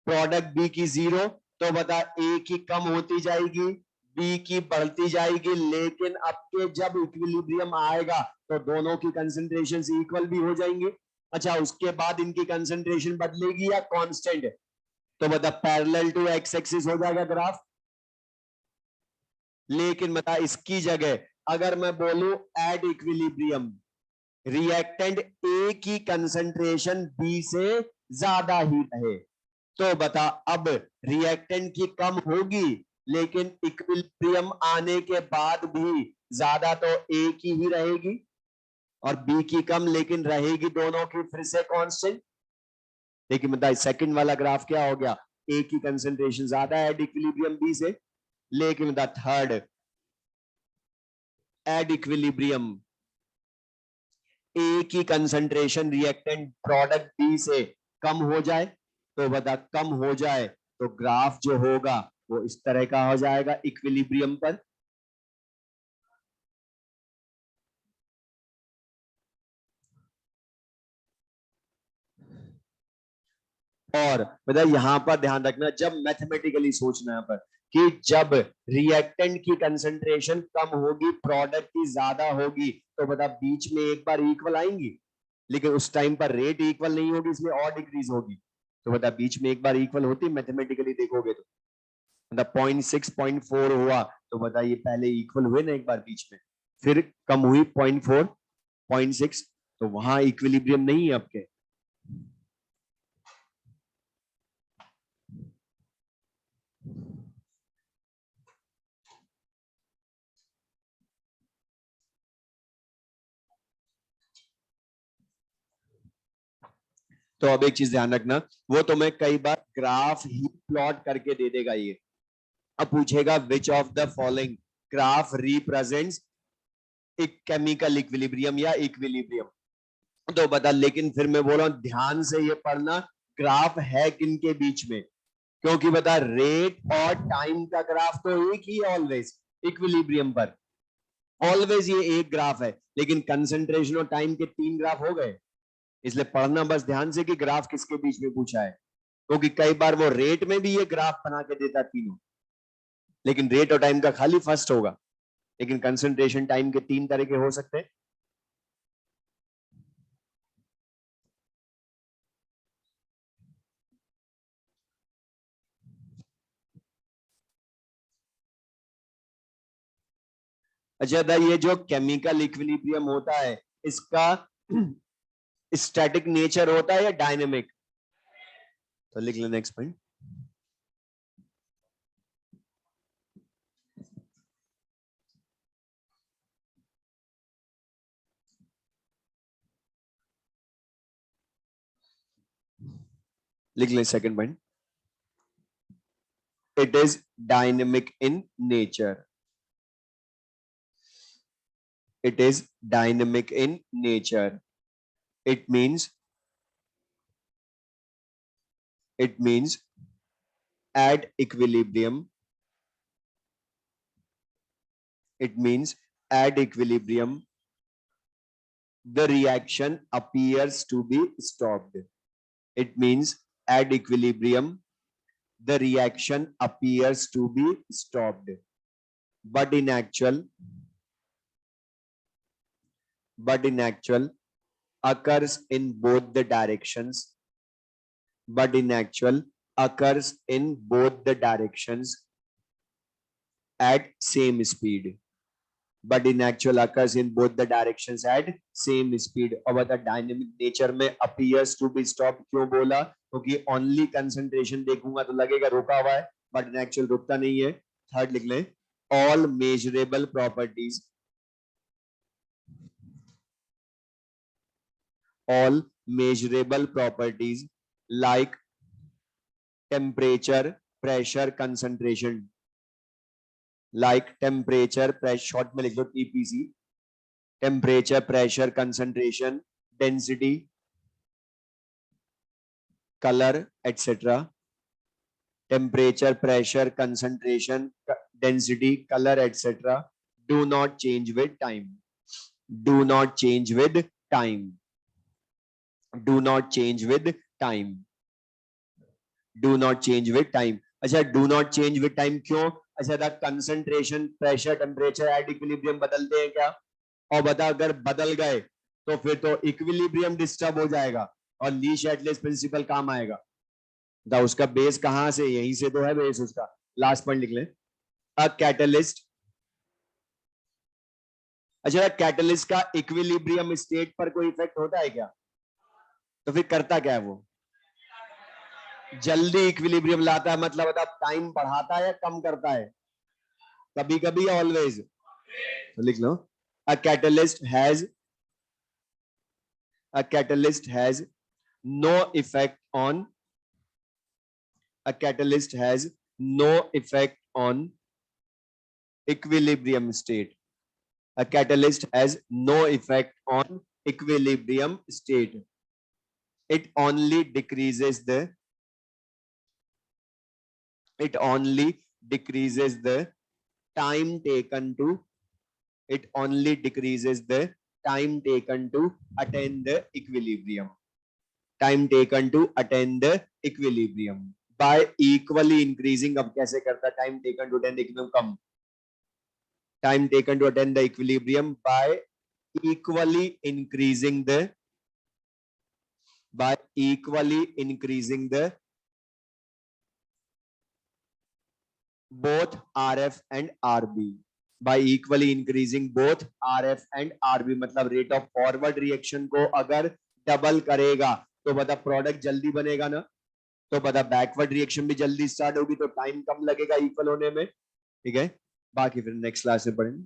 product B की 0, तो बता ए की कम होती जाएगी, बी की बढ़ती जाएगी, लेकिन अब के जब इक्विलिब्रियम आएगा तो दोनों की कंसंट्रेशन इक्वल भी हो जाएंगे। अच्छा, उसके बाद इनकी कंसंट्रेशन बदलेगी या कांस्टेंट? तो बता पैरेलल टू एक्स एक्सिस हो जाएगा ग्राफ। लेकिन बता, इसकी जगह अगर मैं बोलूं एट इक्विलिब्रियम रिएक्टेंट ए की कंसंट्रेशन बी से ज्यादा ही रहे, तो बता अब रिएक्टेंट की कम होगी, लेकिन इक्विलिब्रियम आने के बाद भी ज्यादा तो ए की ही रहेगी, और बी की कम, लेकिन रहेगी दोनों की फिर से कांस्टेंट। लेकिन बता सेकंड वाला ग्राफ क्या हो गया, ए की कंसंट्रेशन ज्यादा है एट इक्विलिब्रियम बी से, लेकिन बता थर्ड एट इक्विलिब्रियम ए की कंसंट्रेशन रिएक्टेंट प्रोडक्ट बी से कम हो जाए, तो बता कम हो जाए तो ग्राफ जो होगा वो इस तरह का हो जाएगा इक्विलिब्रियम पर। और बता यहां पर ध्यान रखना, जब मैथमेटिकली सोचना है पर, कि जब रिएक्टेंट की कंसंट्रेशन कम होगी, प्रोडक्ट की ज्यादा होगी, तो बता बीच में एक बार इक्वल आएंगी, लेकिन उस टाइम पर रेट इक्वल नहीं होगी, इसलिए और डिक्रीज होगी। तो बता बीच में एक बार इक्वल होती, मैथमेटिकली देखोगे तो मतलब 0.6 0.4 हुआ, तो बताइए पहले इक्वल हुए ना एक बार बीच में, फिर कम हुई 0.4 0.6, तो वहां इक्विलिब्रियम नहीं है आपके। तो अब एक चीज ध्यान रखना, वो तुम्हें कई बार ग्राफ ही प्लॉट करके दे देगा ये। अब पूछेगा which of the following graph represents एक केमिकल इक्विलिब्रियम या इक्विलिब्रियम, तो बता, लेकिन फिर मैं बोल रहा हूं ध्यान से ये पढ़ना, ग्राफ है किन के बीच में, क्योंकि बता रेट और टाइम का ग्राफ तो एक ही है ऑलवेज इक्विलिब्रियम पर, ऑलवेज ये एक ग्राफ है, लेकिन कंसंट्रेशन और टाइम के 3 ग्राफ हो गए। इसलिए पढ़ना बस ध्यान से कि ग्राफ किसके बीच में पूछा है, क्योंकि कई बार वो रेट में भी ये ग्राफ बना के देता तीनों, लेकिन रेट और टाइम का खाली फर्स्ट होगा, लेकिन कंसंट्रेशन टाइम के 3 तरह के हो सकते हैं। अच्छा था, ये जो केमिकल इक्विलिब्रियम होता है, इसका स्टैटिक नेचर होता है या डायनेमिक? तो लिख लेना नेक्स्ट पॉइंट। लिख लें second point, it is dynamic in nature, it is dynamic in nature, it means at equilibrium, it means at equilibrium the reaction appears to be stopped, it means at equilibrium the reaction appears to be stopped, but in actual occurs in both the directions, but in actual occurs in both the directions at same speed, but in actual occurs in both the directions at same speed. और बता dynamic nature में appears to be stopped क्यों बोला? क्योंकि only concentration देखूंगा तो लगेगा रुका हुआ है, but in actual रुकता नहीं है. थर्ड लिख लें, all measurable properties, all measurable properties like temperature, pressure, concentration, like temperature, pressure, short में लिख लो TPC, temperature, pressure, concentration, density, color, etc. Temperature, pressure, concentration, density, color, etc. do not change with time. Do not change with time. Do not change with time. Do not change with time. अच्छा, do not change with time क्यों? अच्छा, the concentration, pressure, temperature at equilibrium बदलते हैं क्या? और बता, अगर बदल गए तो फिर तो इक्विलिब्रियम डिस्टर्ब हो जाएगा और ली शैटलेस प्रिंसिपल काम आएगा. दा उसका बेस कहां से? यहीं से तो है बेस उसका. लास्ट पॉइंट लिख लें, अ कैटलिस्ट. अच्छा, कैटलिस्ट का इक्विलिब्रियम स्टेट पर कोई इफेक्ट होता है क्या? तो फिर करता क्या है वो? जल्दी इक्विलिब्रियम लाता है, मतलब बता टाइम बढ़ाता है या कम करता है? कभी कभी या ऑलवेज? तो लिख लो, a catalyst has no effect on, a catalyst has no effect on equilibrium state. A catalyst has no effect on equilibrium state. It only decreases the time taken to attain the equilibrium. Time taken to attain the equilibrium by equally increasing. अब कैसे करता? time taken to attain the equilibrium come, time taken to attain the equilibrium by equally increasing the both RF and RB. By equally increasing both RF and RB मतलब rate of forward reaction को अगर double करेगा तो बता product जल्दी बनेगा ना, तो बता बैकवर्ड रिएक्शन भी जल्दी स्टार्ट होगी तो टाइम कम लगेगा इक्वल होने में. ठीक है, बाकी फिर नेक्स्ट क्लास में पढ़ेंगे.